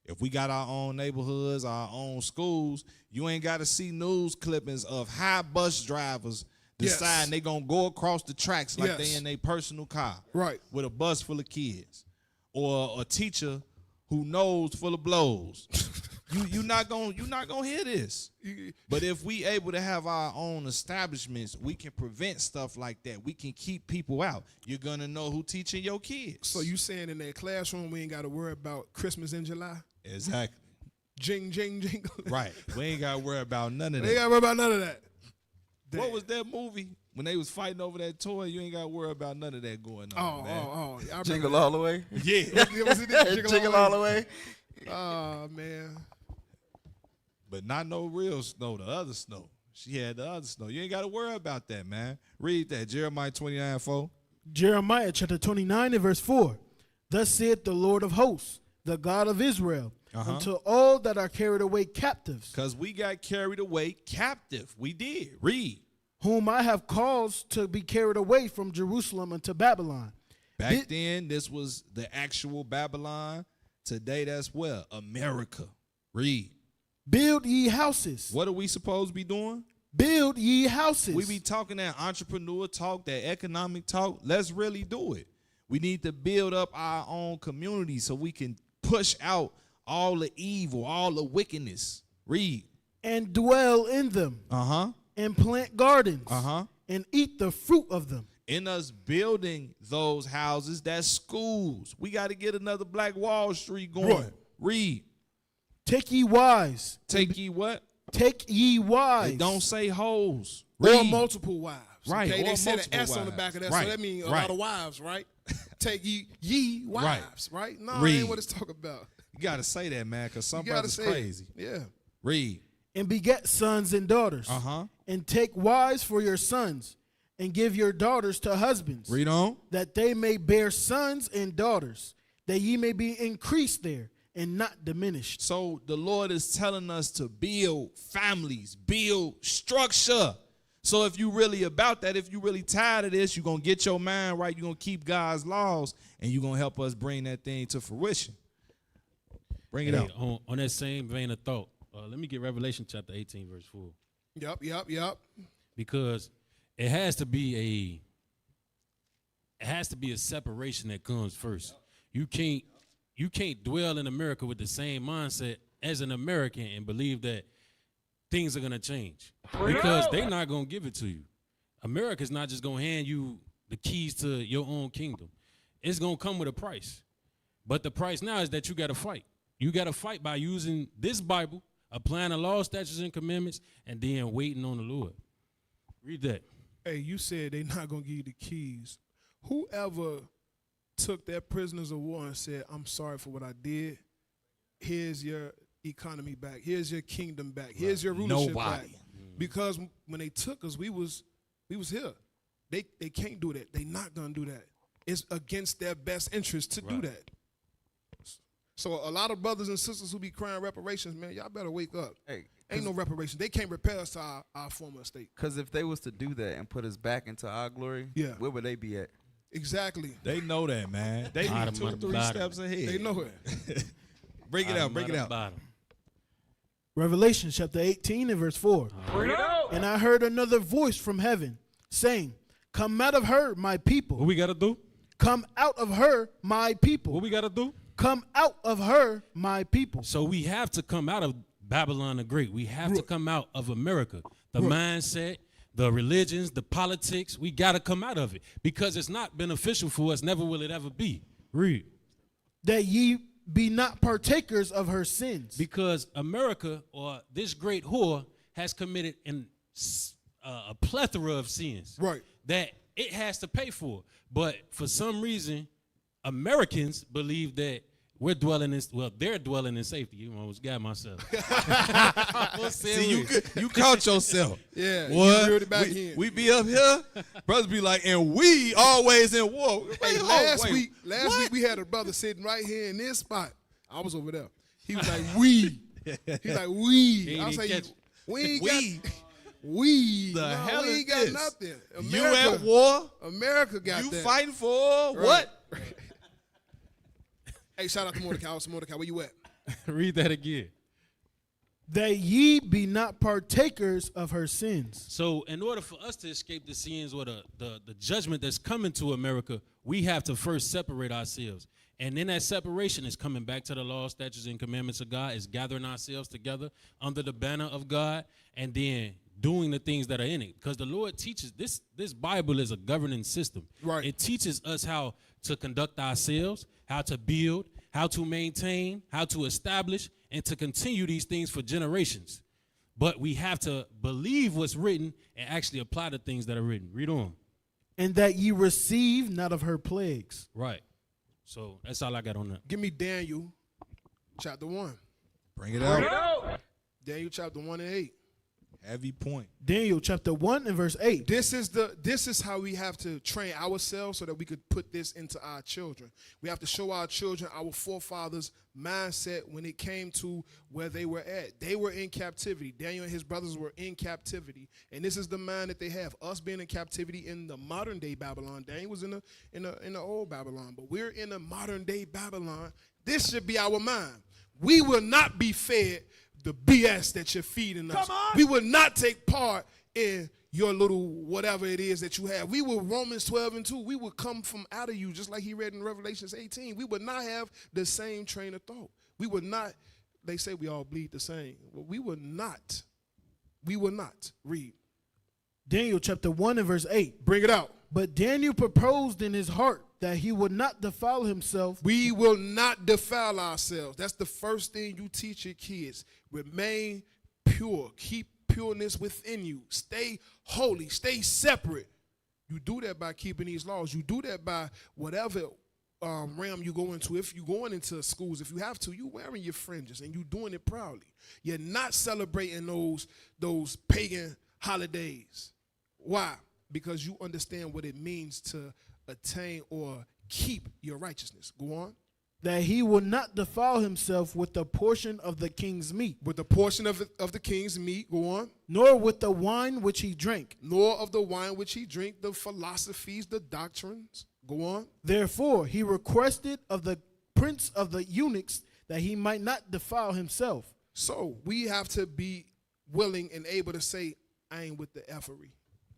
If we got our own neighborhoods, our own schools, you ain't got to see news clippings of high bus drivers deciding they going to go across the tracks like they in their personal car. Right. With a bus full of kids. Or a teacher who knows full of blows. You're not gonna hear this. But if we able to have our own establishments, we can prevent stuff like that. We can keep people out. You're gonna know who teaching your kids. So you saying in that classroom we ain't got to worry about Christmas in July? Exactly. Jing, jing, jing. Right. We ain't got to worry about none of that. We ain't got to worry about none of that. What was that movie when they was fighting over that toy? You ain't got to worry about none of that going on. Oh. Jingle all the way. Yeah. Jingle all the way. Oh man. But not no real snow, the other snow. She had the other snow. You ain't got to worry about that, man. Read that, Jeremiah 29:4. Jeremiah chapter 29 and verse 4. Thus saith the Lord of hosts, the God of Israel, unto all that are carried away captives. Because we got carried away captive. We did. Read. Whom I have caused to be carried away from Jerusalem unto Babylon. Back then, this was the actual Babylon. Today, that's where? America. Read. Build ye houses. What are we supposed to be doing? Build ye houses. We be talking that entrepreneur talk, that economic talk. Let's really do it. We need to build up our own community so we can push out all the evil, all the wickedness. Read. And dwell in them. And plant gardens. And eat the fruit of them. In us building those houses, that's schools. We got to get another Black Wall Street going. Right. Read. Take ye wives. Take ye what? Take ye wives. It don't say hoes. Or multiple wives. Right. Okay? Or They said an multiple S on the wives. back of that, Right. so that means a Right. lot of wives, right? Take ye wives, right? No, that Read. ain't what it's talking about. You got to say that, man, because some You gotta brothers say it. crazy. Yeah. Read. And beget sons and daughters. And take wives for your sons. And give your daughters to husbands. Read on. That they may bear sons and daughters. That ye may be increased there. And not diminished. So the Lord is telling us to build families, build structure. So if you really about that, if you really tired of this, you're going to get your mind right, you're going to keep God's laws, and you're going to help us bring that thing to fruition. Bring it out. On that same vein of thought, let me get Revelation chapter 18, verse 4. Yep. Because it has to be a separation that comes first. You can't dwell in America with the same mindset as an American and believe that things are going to change, because they're not going to give it to you. America's not just going to hand you the keys to your own kingdom. It's going to come with a price. But the price now is that you got to fight. You got to fight by using this Bible, applying the law, statutes, and commandments, and then waiting on the Lord. Read that. Hey, you said they're not going to give you the keys. Whoever took their prisoners of war and said, I'm sorry for what I did, here's your economy back, here's your kingdom back, here's your rulership back. Because when they took us, we was here. They can't do that. They not gonna do that. It's against their best interest to do that. So a lot of brothers and sisters who be crying reparations, man, y'all better wake up. Hey, ain't no reparations. They can't repair us to our former state. Because if they was to do that and put us back into our glory, where would they be at? Exactly. They know that, man. They be 2 or 3 steps ahead. They know it. Break it out. Revelation chapter 18 and verse 4. And I heard another voice from heaven saying, come out of her, my people. What we got to do? Come out of her, my people. What we got to do? Come out of her, my people. So we have to come out of Babylon the Great. We have to come out of America. The mindset, the religions, the politics, we got to come out of it because it's not beneficial for us. Never will it ever be. Read. That ye be not partakers of her sins. Because America, or this great whore, has committed a plethora of sins. Right. That it has to pay for. But for some reason, Americans believe that we're dwelling in, they're dwelling in safety. You almost got myself. See, you caught yourself. Yeah, what? you reeled it back in. We be up here, brothers be like, and we always in war. Hey, last week we had a brother sitting right here in this spot. I was over there. He was like, we. He's like, we. I was like, we ain't got. We. The hell we is ain't got this? nothing. You at war? America got you that. You fighting for what? Hey, shout out to Mordecai. Where you at? Read that again. That ye be not partakers of her sins. So in order for us to escape the sins or the judgment that's coming to America, we have to first separate ourselves. And in that separation is coming back to the law, statutes, and commandments of God, is gathering ourselves together under the banner of God, and then doing the things that are in it. Because the Lord teaches, this Bible is a governing system. Right. It teaches us how to conduct ourselves, how to build, how to maintain, how to establish, and to continue these things for generations. But we have to believe what's written and actually apply the things that are written. Read on. And that ye receive not of her plagues. Right. So that's all I got on that. Give me Daniel chapter 1. Bring it out. Daniel chapter 1 and 8. Heavy point. Daniel chapter 1 and verse 8. This is how we have to train ourselves so that we could put this into our children. We have to show our children our forefathers' mindset when it came to where they were at. They were in captivity. Daniel and his brothers were in captivity. And this is the mind that they have. Us being in captivity in the modern day Babylon. Daniel was in the old Babylon. But we're in the modern day Babylon. This should be our mind. We will not be fed the BS that you're feeding us. We will not take part in your little whatever it is that you have. We will, Romans 12 and 2, we will come from out of you, just like he read in Revelations 18. We would not have the same train of thought. We would not, they say we all bleed the same. Well, we will not. Read. Daniel chapter 1 and verse 8. Bring it out. But Daniel proposed in his heart that he would not defile himself. We will not defile ourselves. That's the first thing you teach your kids. Remain pure. Keep pureness within you. Stay holy. Stay separate. You do that by keeping these laws. You do that by whatever realm you go into. If you're going into schools, if you have to, you wearing your fringes and you doing it proudly. You're not celebrating those pagan holidays. Why? Because you understand what it means to attain or keep your righteousness. Go on. That he will not defile himself with the portion of the king's meat. With the portion of the king's meat. Go on. Nor with the wine which he drank. Nor of the wine which he drank, the philosophies, the doctrines. Go on. Therefore he requested of the prince of the eunuchs that he might not defile himself. So we have to be willing and able to say, I ain't with the effery.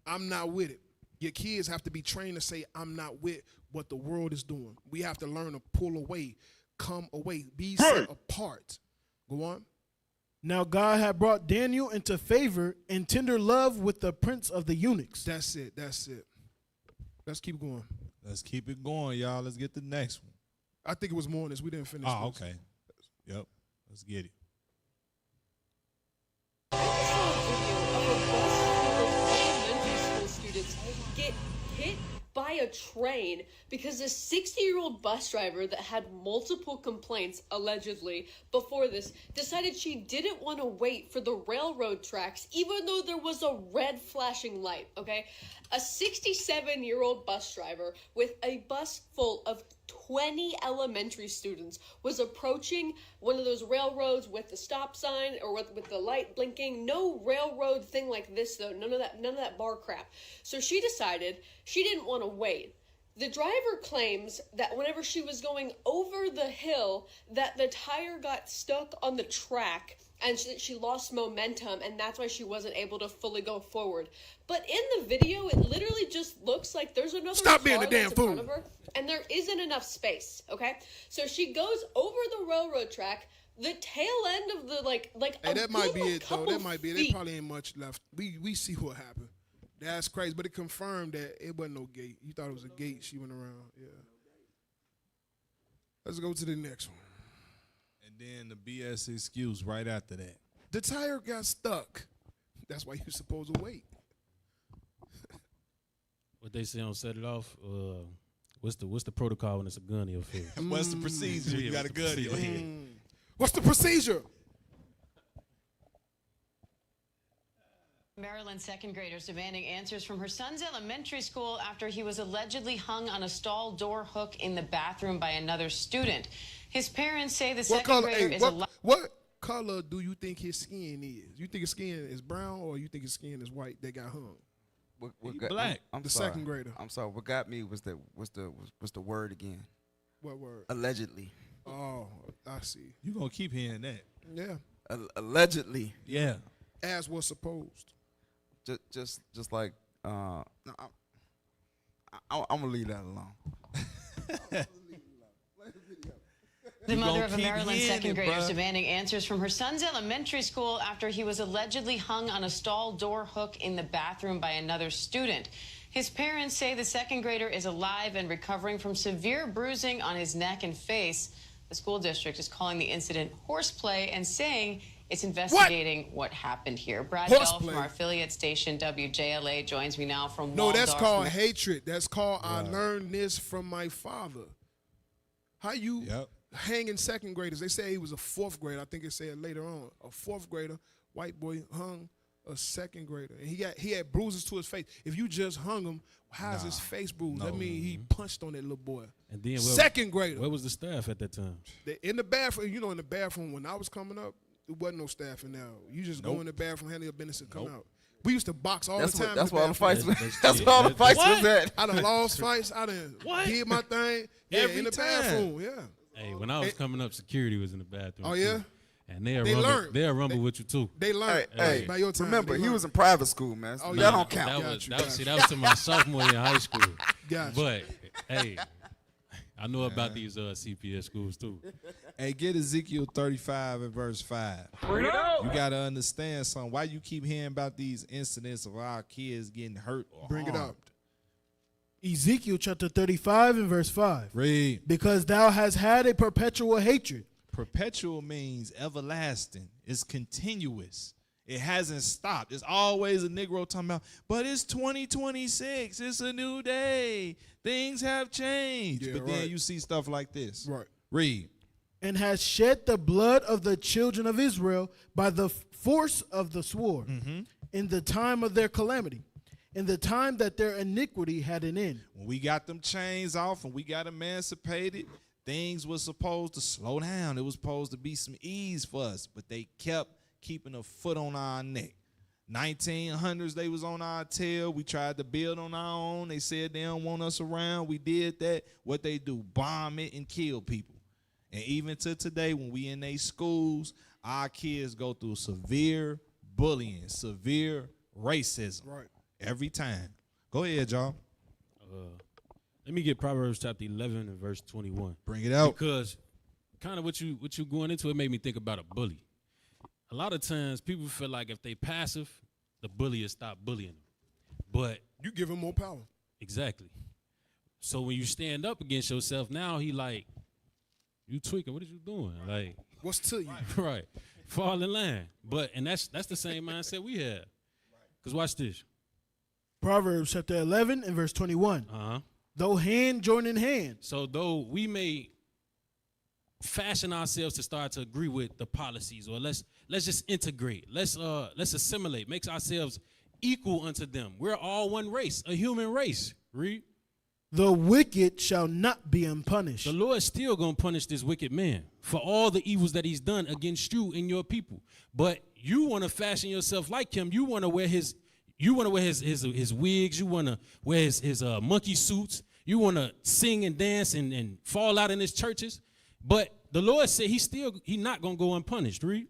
I'm not with it. Your kids have to be trained to say, I'm not with what the world is doing. We have to learn to pull away, come away, be set apart. Go on. Now God had brought Daniel into favor and tender love with the prince of the eunuchs. That's it. Let's keep going. Let's keep it going, y'all. Let's get the next one. I think it was more on this. We didn't finish. Oh, okay. Yep. Let's get it. Students get hit by a train because a 60-year-old bus driver that had multiple complaints, allegedly, before this, decided she didn't want to wait for the railroad tracks, even though there was a red flashing light, okay? A 67-year-old bus driver with a bus full of 20 elementary students was approaching one of those railroads with the stop sign or with the light blinking. No railroad thing like this, though. None of that bar crap. So she decided she didn't want to wait. The driver claims that whenever she was going over the hill, that the tire got stuck on the track and she lost momentum, and that's why she wasn't able to fully go forward. But in the video, it literally just looks like there's another car being a damn that's in fool. front of her, and there isn't enough space, okay? So she goes over the railroad track, the tail end of the, like hey, that might be it, though. couple That might be it. feet. There probably ain't much left. We see what happened. That's crazy, but it confirmed that it wasn't no gate. You thought it was a gate. She went around. Yeah. Let's go to the next one. And then the BS excuse right after that. The tire got stuck. That's why you're supposed to wait. What they say on Set It Off, what's the protocol when it's a gun in your face? What's the procedure when you got a gun in your head? What's the procedure? Maryland second graders demanding answers from her son's elementary school after he was allegedly hung on a stall door hook in the bathroom by another student. His parents say the second grader is what color do you think his skin is? You think his skin is brown or you think his skin is white that got hung? Black. I'm the sorry. second grader. I'm sorry. What got me was the word again. What word? Allegedly. Oh, I see. You gonna keep hearing that? Yeah. Allegedly. Yeah. As was supposed. Just like no, I'm gonna leave that alone. The mother of a Maryland second grader is demanding answers from her son's elementary school after he was allegedly hung on a stall door hook in the bathroom by another student. His parents say the second grader is alive and recovering from severe bruising on his neck and face. The school district is calling the incident horseplay and saying it's investigating what happened here. Brad Bell from our affiliate station WJLA joins me now from No, that's Waldorf. called hatred. That's called I learned this from my father. How you hanging second graders? They say he was a fourth grader. I think it said later on. A fourth grader, white boy, hung a second grader. And he had bruises to his face. If you just hung him, how's his face bruised? That means he punched on that little boy. And then second grader. Where was the staff at that time? In the bathroom, in the bathroom when I was coming up, there wasn't no staff in there. You just go in the bathroom, handle your business, and come out. We used to box all the time. That's why all the fights. That's why all the fights was at. I done lost fights. I done did my thing. Yeah, Every in the time. bathroom. Yeah. Hey, when I was coming up, security was in the bathroom. Oh yeah. Too. And they'll rumble with you too. They learned. Hey, by your time. remember he was in private school, man. Oh, that don't count. That was to my sophomore year in high school. Gotcha. But hey, I know about these CPS schools too. Hey, get Ezekiel 35 and verse 5. Bring it out. You got to understand something. Why you keep hearing about these incidents of our kids getting hurt or Bring it harmed? up. Ezekiel chapter 35 and verse 5. Read. Because thou hast had a perpetual hatred. Perpetual means everlasting. It's continuous. It hasn't stopped. It's always a Negro talking about, but it's 2026. It's a new day. Things have changed. Yeah, but then you see stuff like this. Right. Read. And has shed the blood of the children of Israel by the force of the sword in the time of their calamity, in the time that their iniquity had an end. When we got them chains off and we got emancipated, things were supposed to slow down. It was supposed to be some ease for us, but they kept keeping a foot on our neck. 1900s, they was on our tail. We tried to build on our own. They said they don't want us around. We did that. What they do, bomb it and kill people. And even to today, when we in they schools, our kids go through severe bullying, severe racism. Right. Every time. Go ahead, y'all. Let me get Proverbs chapter 11 and verse 21. Bring it out. Because kind of what you going into, it made me think about a bully. A lot of times people feel like if they passive, the bully will stop bullying them. But you give him more power. Exactly. So when you stand up against yourself, now he like, you tweaking, what are you doing? Like, what's to you? Right. Fall in line. And that's the same mindset we have. Because watch this. Proverbs chapter 11 and verse 21. Though hand join in hand. So though we may fashion ourselves to start to agree with the policies, or let's just integrate, let's assimilate, makes ourselves equal unto them. We're all one race, a human race. Read. The wicked shall not be unpunished. The Lord still gonna punish this wicked man for all the evils that he's done against you and your people. But you want to fashion yourself like him. You want to wear his wigs. You want to wear his monkey suits. You want to sing and dance and fall out in his churches. But the Lord said he's not going to go unpunished. Read.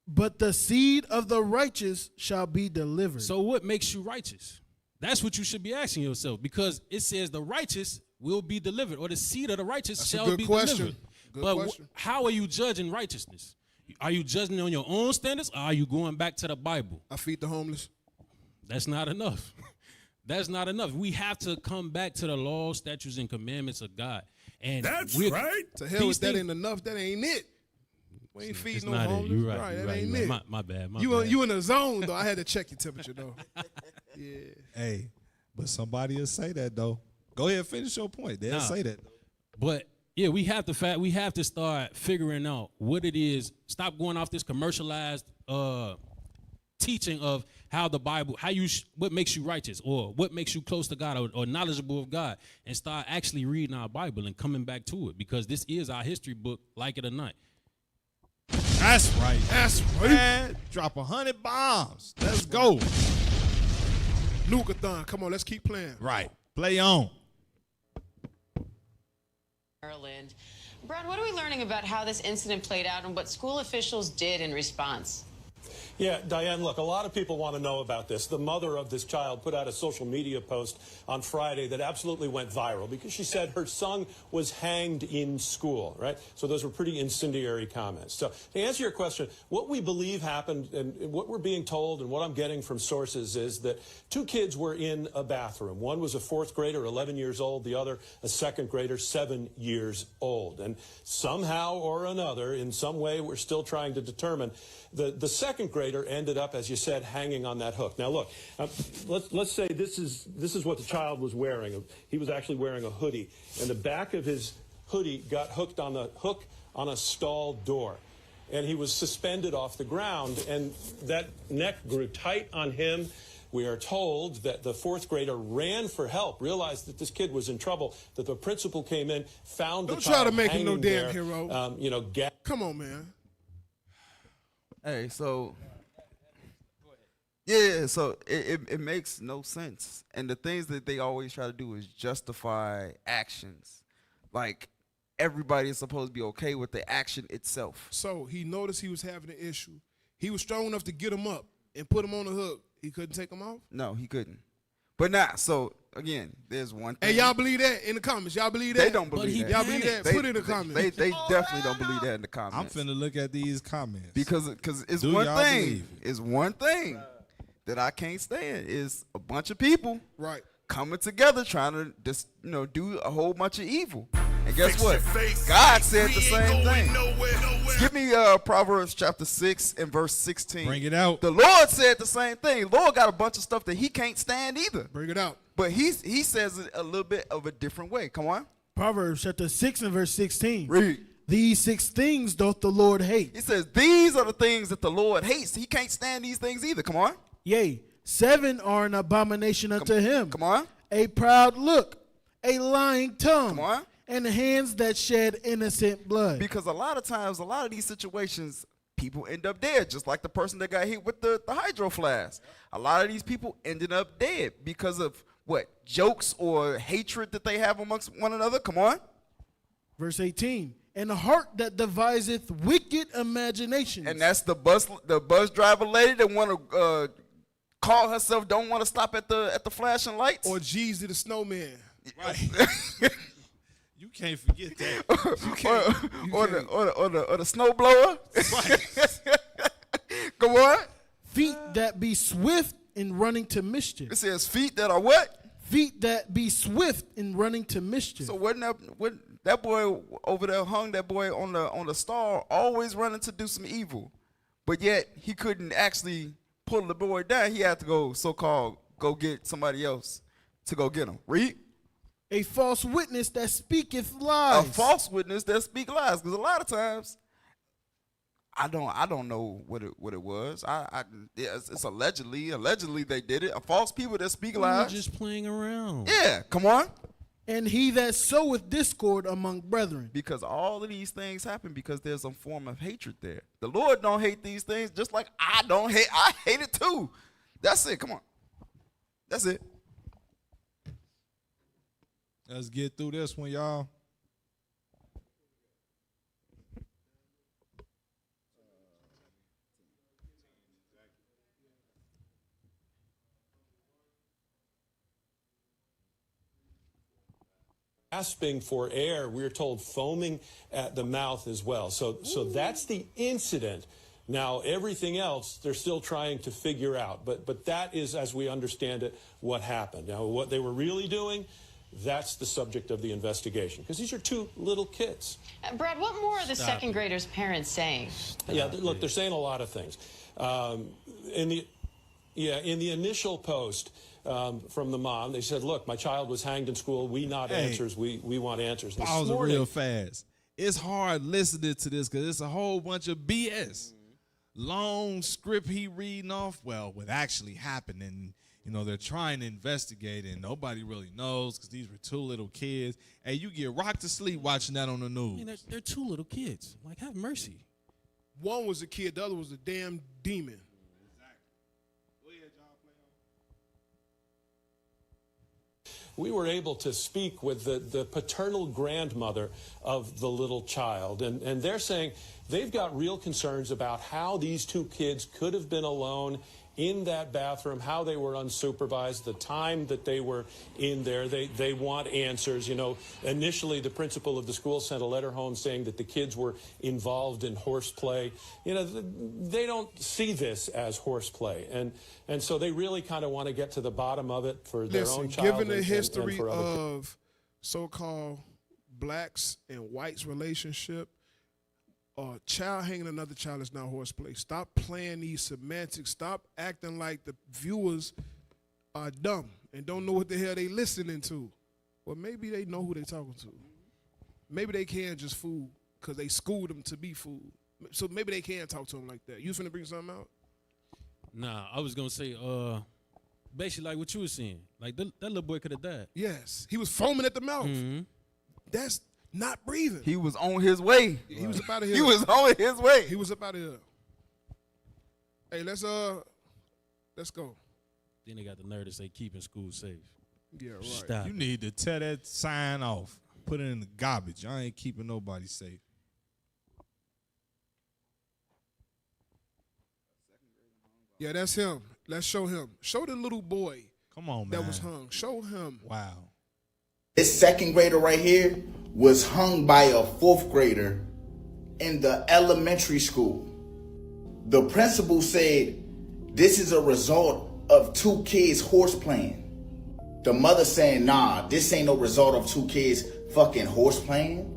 But the seed of the righteous shall be delivered. So what makes you righteous? That's what you should be asking yourself, because it says the righteous will be delivered, or the seed of the righteous shall be delivered. But how are you judging righteousness? Are you judging on your own standards, or are you going back to the Bible? I feed the homeless. That's not enough. That's not enough. We have to come back to the laws, statutes, and commandments of God. And that's right. To hell with that ain't enough. That ain't it. We ain't feeding no homeless. You're right. That ain't it. My bad. You in a zone though. I had to check your temperature though. Yeah. Hey, but somebody will say that though. Go ahead, finish your point. They'll say that. But yeah, we have to start figuring out what it is. Stop going off this commercialized teaching of how the Bible, what makes you righteous, or what makes you close to God, or knowledgeable of God, and start actually reading our Bible and coming back to it, because this is our history book, like it or not. That's right. That's right. Man, drop 100 bombs. Let's go. Nuke-a-thon. Come on, let's keep playing. Right. Play on. Maryland. Brad, what are we learning about how this incident played out and what school officials did in response? Yeah, Diane, look, a lot of people want to know about this. The mother of this child put out a social media post on Friday that absolutely went viral because she said her son was hanged in school, right? So those were pretty incendiary comments. So to answer your question, what we believe happened and what we're being told and what I'm getting from sources is that two kids were in a bathroom. One was a fourth grader, 11 years old. The other, a second grader, 7 years old. And somehow or another, in some way, we're still trying to determine, the second grader ended up, as you said, hanging on that hook. Now, look, let's say this is what the child was wearing. He was actually wearing a hoodie, and the back of his hoodie got hooked on the hook on a stall door, and he was suspended off the ground, and that neck grew tight on him. We are told that the fourth grader ran for help, realized that this kid was in trouble, that the principal came in, found the child. Don't try to make him hanging no damn there, hero. Come on, man. Hey, so yeah, so it makes no sense. And the things that they always try to do is justify actions. Like everybody is supposed to be okay with the action itself. So he noticed he was having an issue. He was strong enough to get him up and put him on the hook. He couldn't take him off? No, he couldn't. But now, so again, there's one thing. Hey, y'all believe that in the comments? Y'all believe that? They don't believe that. Y'all believe that? Put it in the comments. They definitely don't believe that in the comments. I'm finna look at these comments. Because it's one thing. It's one thing that I can't stand is a bunch of people coming together trying to just do a whole bunch of evil. And guess what? God said the same thing. Give me Proverbs chapter 6 and verse 16. Bring it out. The Lord said the same thing. The Lord got a bunch of stuff that he can't stand either. Bring it out. But he says it a little bit of a different way. Come on. Proverbs chapter 6 and verse 16. Read. These 6 things doth the Lord hate. He says these are the things that the Lord hates. He can't stand these things either. Come on. Yea, 7 are an abomination unto him. Come on. A proud look, a lying tongue. Come on. And hands that shed innocent blood. Because a lot of times, a lot of these situations, people end up dead, just like the person that got hit with the hydro flask. A lot of these people ended up dead because of what? Jokes or hatred that they have amongst one another. Come on. Verse 18. And a heart that deviseth wicked imaginations. And that's the bus driver lady that want to call herself, don't want to stop at the flashing lights. Or Jeezy the snowman. Right. You can't forget that. Or the snowblower. Right. Go on. Feet that be swift in running to mischief. It says feet that are what? Feet that be swift in running to mischief. So wasn't that boy over there hung that boy on the star, always running to do some evil, but yet he couldn't actually pull the boy down. He had to go get somebody else to go get him. Read. A false witness that speaketh lies. A false witness that speak lies. Because a lot of times, I don't know what it was. It's allegedly they did it. A false people that speak lies. You're just playing around. Yeah, come on. And he that soweth discord among brethren. Because all of these things happen because there's a form of hatred there. The Lord don't hate these things just like I don't hate. I hate it too. That's it. Come on. That's it. Let's get through this one, y'all. Gasping for air, we're told foaming at the mouth as well. So that's the incident. Now, everything else, they're still trying to figure out. But that is, as we understand it, what happened. Now, what they were really doing, that's the subject of the investigation. Because these are two little kids. Brad, what more are the second graders' parents saying? Look, they're saying a lot of things. In the initial post from the mom, they said, look, my child was hanged in school. We want answers. We want answers. Pause real fast. It's hard listening to this because it's a whole bunch of BS. Long script he reading off, what actually happened. And, they're trying to investigate and nobody really knows because these were two little kids. Hey, you get rocked to sleep watching that on the news. I mean, they're two little kids. Like, have mercy. One was a kid, the other was a damn demon. we were able to speak with the paternal grandmother of the little child. And they're saying they've got real concerns about how these two kids could have been alone in that bathroom, how they were unsupervised, the time that they were in there. They want answers. You know, initially the principal of the school sent a letter home saying that the kids were involved in horseplay. You know, they don't see this as horseplay. And so they really kind of want to get to the bottom of it for their own child. Given the history and for other of so-called blacks and whites relationship, child hanging another child is not horseplay. Stop playing these semantics. Stop acting like the viewers are dumb and don't know what the hell they listening to. Well, maybe they know who they talking to. Maybe they can just fool because they schooled them to be fooled. So maybe they can talk to them like that. You finna bring something out? Nah, I was gonna say, basically like what you were saying. Like that little boy could have died. Yes, he was foaming at the mouth. Mm-hmm. That's not breathing. He was on his way. He was up out of here. He was on his way. He was up out of here. Hey, let's go. Then they got the nerve to say keeping school safe. Yeah, right. Stop. You need to tear that sign off. Put it in the garbage. I ain't keeping nobody safe. Yeah, that's him. Let's show him. Show the little boy. Come on, man. That was hung. Show him. Wow. This second grader right here was hung by a fourth grader in the elementary school. The principal said this is a result of two kids horseplaying. The mother saying, nah, this ain't no result of two kids fucking horseplaying.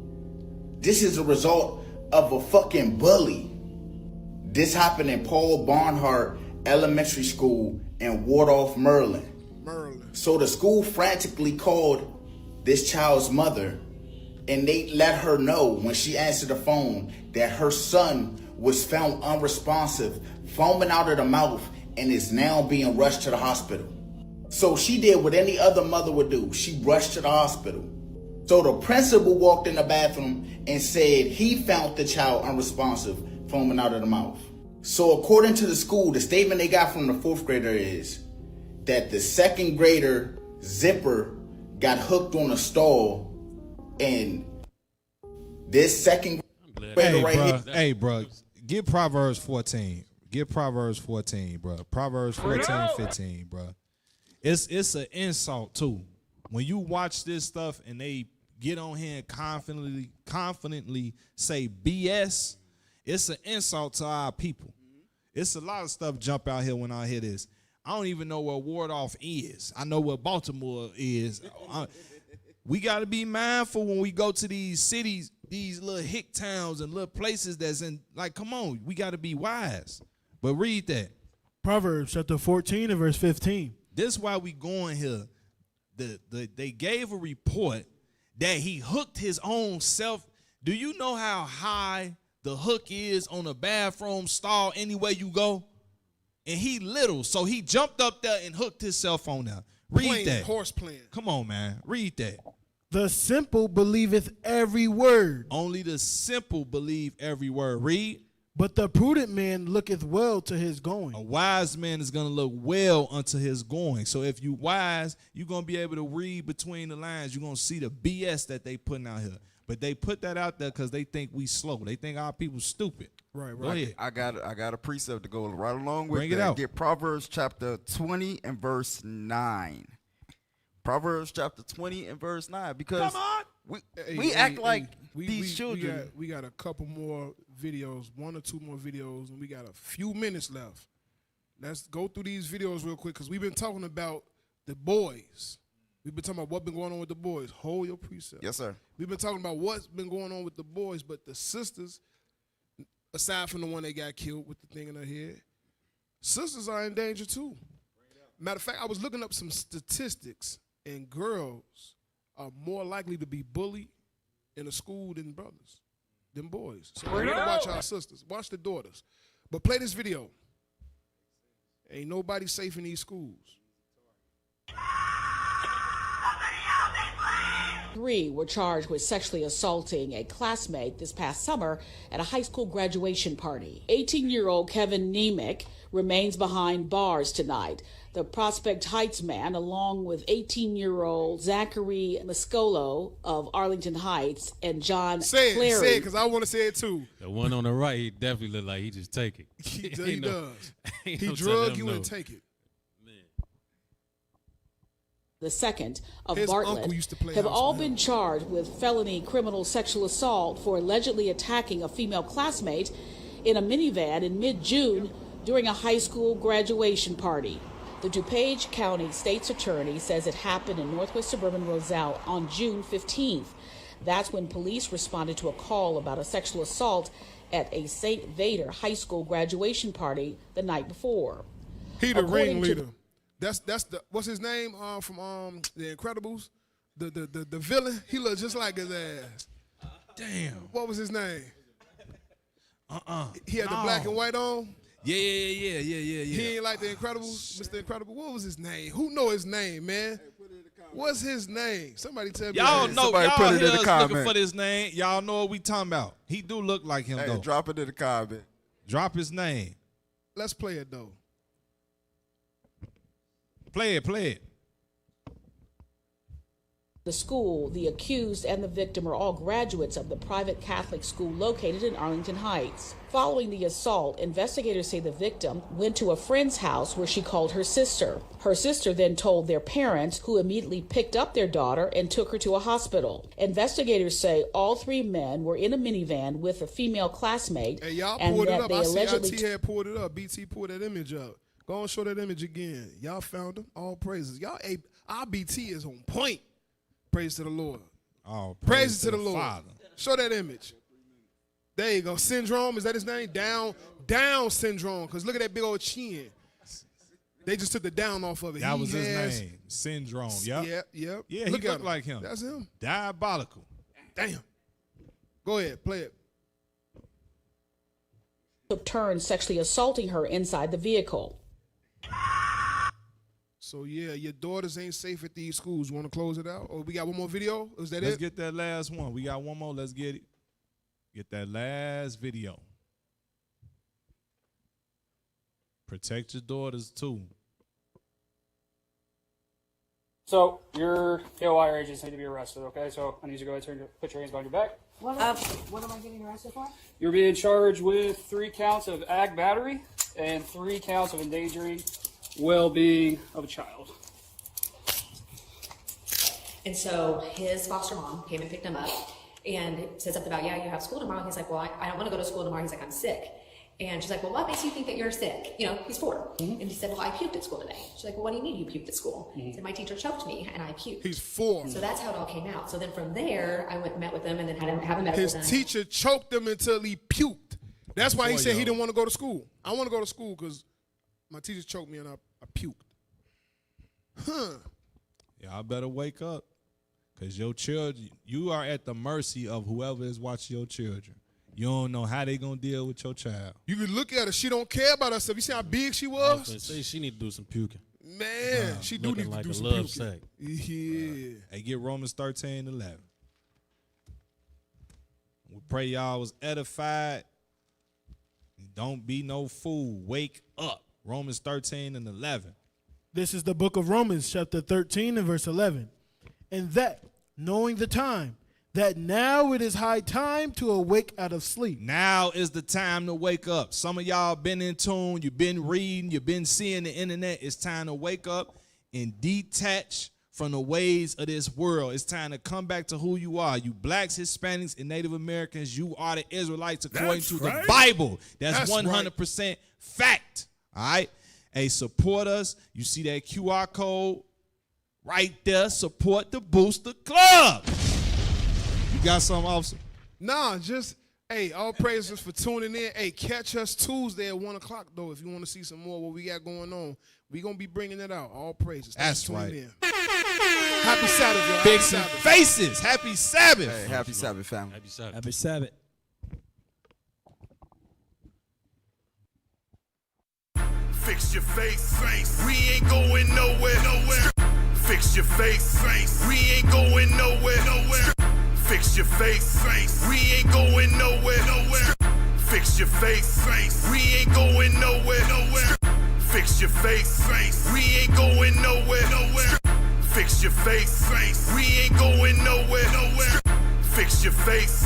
This is a result of a fucking bully. This happened in Paul Barnhart Elementary School in Wardolph, Maryland. So the school frantically called this child's mother, and they let her know when she answered the phone that her son was found unresponsive, foaming out of the mouth, and is now being rushed to the hospital. So she did what any other mother would do. She rushed to the hospital. So the principal walked in the bathroom and said he found the child unresponsive, foaming out of the mouth. So according to the school, the statement they got from the fourth grader is that the second grader zipper got hooked on a stall, and this second grader here. Hey, bro, get Proverbs 14. Get Proverbs 14, bro. Proverbs 14, 15, bro. It's an insult too. When you watch this stuff and they get on here and confidently say BS, it's an insult to our people. It's a lot of stuff jump out here when I hear this. I don't even know where Wardolph is. I know where Baltimore is. We got to be mindful when we go to these cities, these little hick towns and little places that's in, like, come on, we got to be wise. But read that. Proverbs chapter 14 and verse 15. This is why we going here. They gave a report that he hooked his own self. Do you know how high the hook is on a bathroom stall anywhere you go? And he little, so he jumped up there and hooked his cell phone out. Read that. Horse playing. Come on, man. Read that. The simple believeth every word. Only the simple believe every word. Read. But the prudent man looketh well to his going. A wise man is going to look well unto his going. So if you wise, you're going to be able to read between the lines. You're going to see the BS that they putting out here. But they put that out there because they think we slow. They think our people stupid. Right. Go ahead. I got a precept to go right along with Bring that. it out. Get Proverbs chapter 20 and verse 9. Proverbs chapter 20 and verse 9. Because we act like these children. We got a couple more videos, one or two more videos, and we got a few minutes left. Let's go through these videos real quick because we've been talking about the boys. We've been talking about what's been going on with the boys. Hold your precept. Yes, sir. We've been talking about what's been going on with the boys, but the sisters, aside from the one that got killed with the thing in her head, sisters are in danger too. Matter of fact, I was looking up some statistics, and girls are more likely to be bullied in a school than brothers, than boys. So we gotta watch our sisters, watch the daughters. But play this video. Ain't nobody safe in these schools. 3 were charged with sexually assaulting a classmate this past summer at a high school graduation party. 18-year-old Kevin Nemick remains behind bars tonight. The Prospect Heights man, along with 18-year-old Zachary Mascolo of Arlington Heights and John Clary. Say it, because I want to say it too. The one on the right, he definitely look like he just take it. He does. He no drug you and take it. The second of His Bartlett, uncle used to play have house all with been him. charged with felony criminal sexual assault for allegedly attacking a female classmate in a minivan in mid-June during a high school graduation party. The DuPage County State's Attorney says it happened in northwest suburban Roselle on June 15th. That's when police responded to a call about a sexual assault at a St. Vader High School graduation party the night before. He the According to ringleader. That's the what's his name from The Incredibles, the villain. He looked just like his ass. Damn. What was his name? He had the black and white on. Yeah. He ain't like The Incredibles, Mr. Incredible. What was his name? Who know his name, man? What's his name? Somebody tell me. Y'all know. Somebody Y'all put it in hear the us comment. looking for this name. Y'all know what we talking about. He do look like him Hey, though. drop it in the comment. Drop his name. Let's play it though. Play it. The school, the accused, and the victim are all graduates of the private Catholic school located in Arlington Heights. Following the assault, investigators say the victim went to a friend's house where she called her sister. Her sister then told their parents, who immediately picked up their daughter and took her to a hospital. Investigators say all 3 men were in a minivan with a female classmate. Hey, y'all and pulled it that up. they I see allegedly IT had pulled it up. BT pulled that image up. Go and show that image again. Y'all found him. All praises. Y'all, our BT is on point. Praise to the Lord. Oh, praise to the Lord. Father. Show that image. There you go. Syndrome, is that his name? Down syndrome. Because look at that big old chin. They just took the down off of it. That was his name. Syndrome. Yep. Yep. Yeah, Look he at looked him. like him. That's him. Diabolical. Damn. Go ahead. Play it. took turns sexually assaulting her inside the vehicle. So yeah, your daughters ain't safe at these schools. Want to close it out? Or we got one more video? Is that Let's it? get that last one. We got one more. Let's get it. Get that last video. Protect your daughters too. So your AOI agents need to be arrested, okay? So I need you to go ahead and put your hands behind your back. What am I getting arrested for? You're being charged with 3 counts of ag battery and 3 counts of endangering well-being of a child. And so his foster mom came and picked him up and said something about, yeah, you have school tomorrow. He's like, well, I don't want to go to school tomorrow. He's like, I'm sick. And she's like, well, what makes you think that you're sick? You know, he's 4. And he said, well, I puked at school today. She's like, well, what do you mean you puked at school? He said, my teacher choked me and I puked. He's 4. So that's how it all came out. So then from there, I went and met with him and then had him have a medical His done. teacher choked him until he puked. That's why he said he 4-year-old. didn't want to go to school. I want to go to school because my teacher choked me and I puked. Huh. Y'all better wake up. Because your children, you are at the mercy of whoever is watching your children. You don't know how they going to deal with your child. You can look at her. She don't care about herself. You see how big she I was was? gonna say she need to do some puking. Man, she do looking need to like do a some love puking. sack. Yeah. Hey, get Romans 13:11. We pray y'all was edified. Don't be no fool. Wake up. Romans 13:11. This is the book of Romans, chapter 13 and verse 11. And that, knowing the time, that now it is high time to awake out of sleep. Now is the time to wake up. Some of y'all been in tune. You've been reading. You've been seeing the internet. It's time to wake up and detach from the ways of this world. It's time to come back to who you are. You blacks, Hispanics, and Native Americans, you are the Israelites according to the Bible. That's 100% fact. All right? Hey, support us. You see that QR code right there. Support the Booster Club. You got something, officer? Nah, just, hey, all praises for tuning in. Hey, catch us Tuesday at 1 o'clock, though, if you want to see some more what we got going on. We going to be bringing it out. All praises. Thanks That's for tuning right. in. Happy Sabbath, y'all. Big Happy Sabbath. faces. Happy Sabbath. Hey, happy Sabbath, family. Happy Sabbath. Happy Sabbath. Fix your face. We ain't going nowhere. Fix your face. We ain't going nowhere. Fix your face. We ain't going nowhere. Fix your face. We ain't going nowhere. Fix your face. We ain't going nowhere. Fix your face. We ain't going nowhere. Fix your face.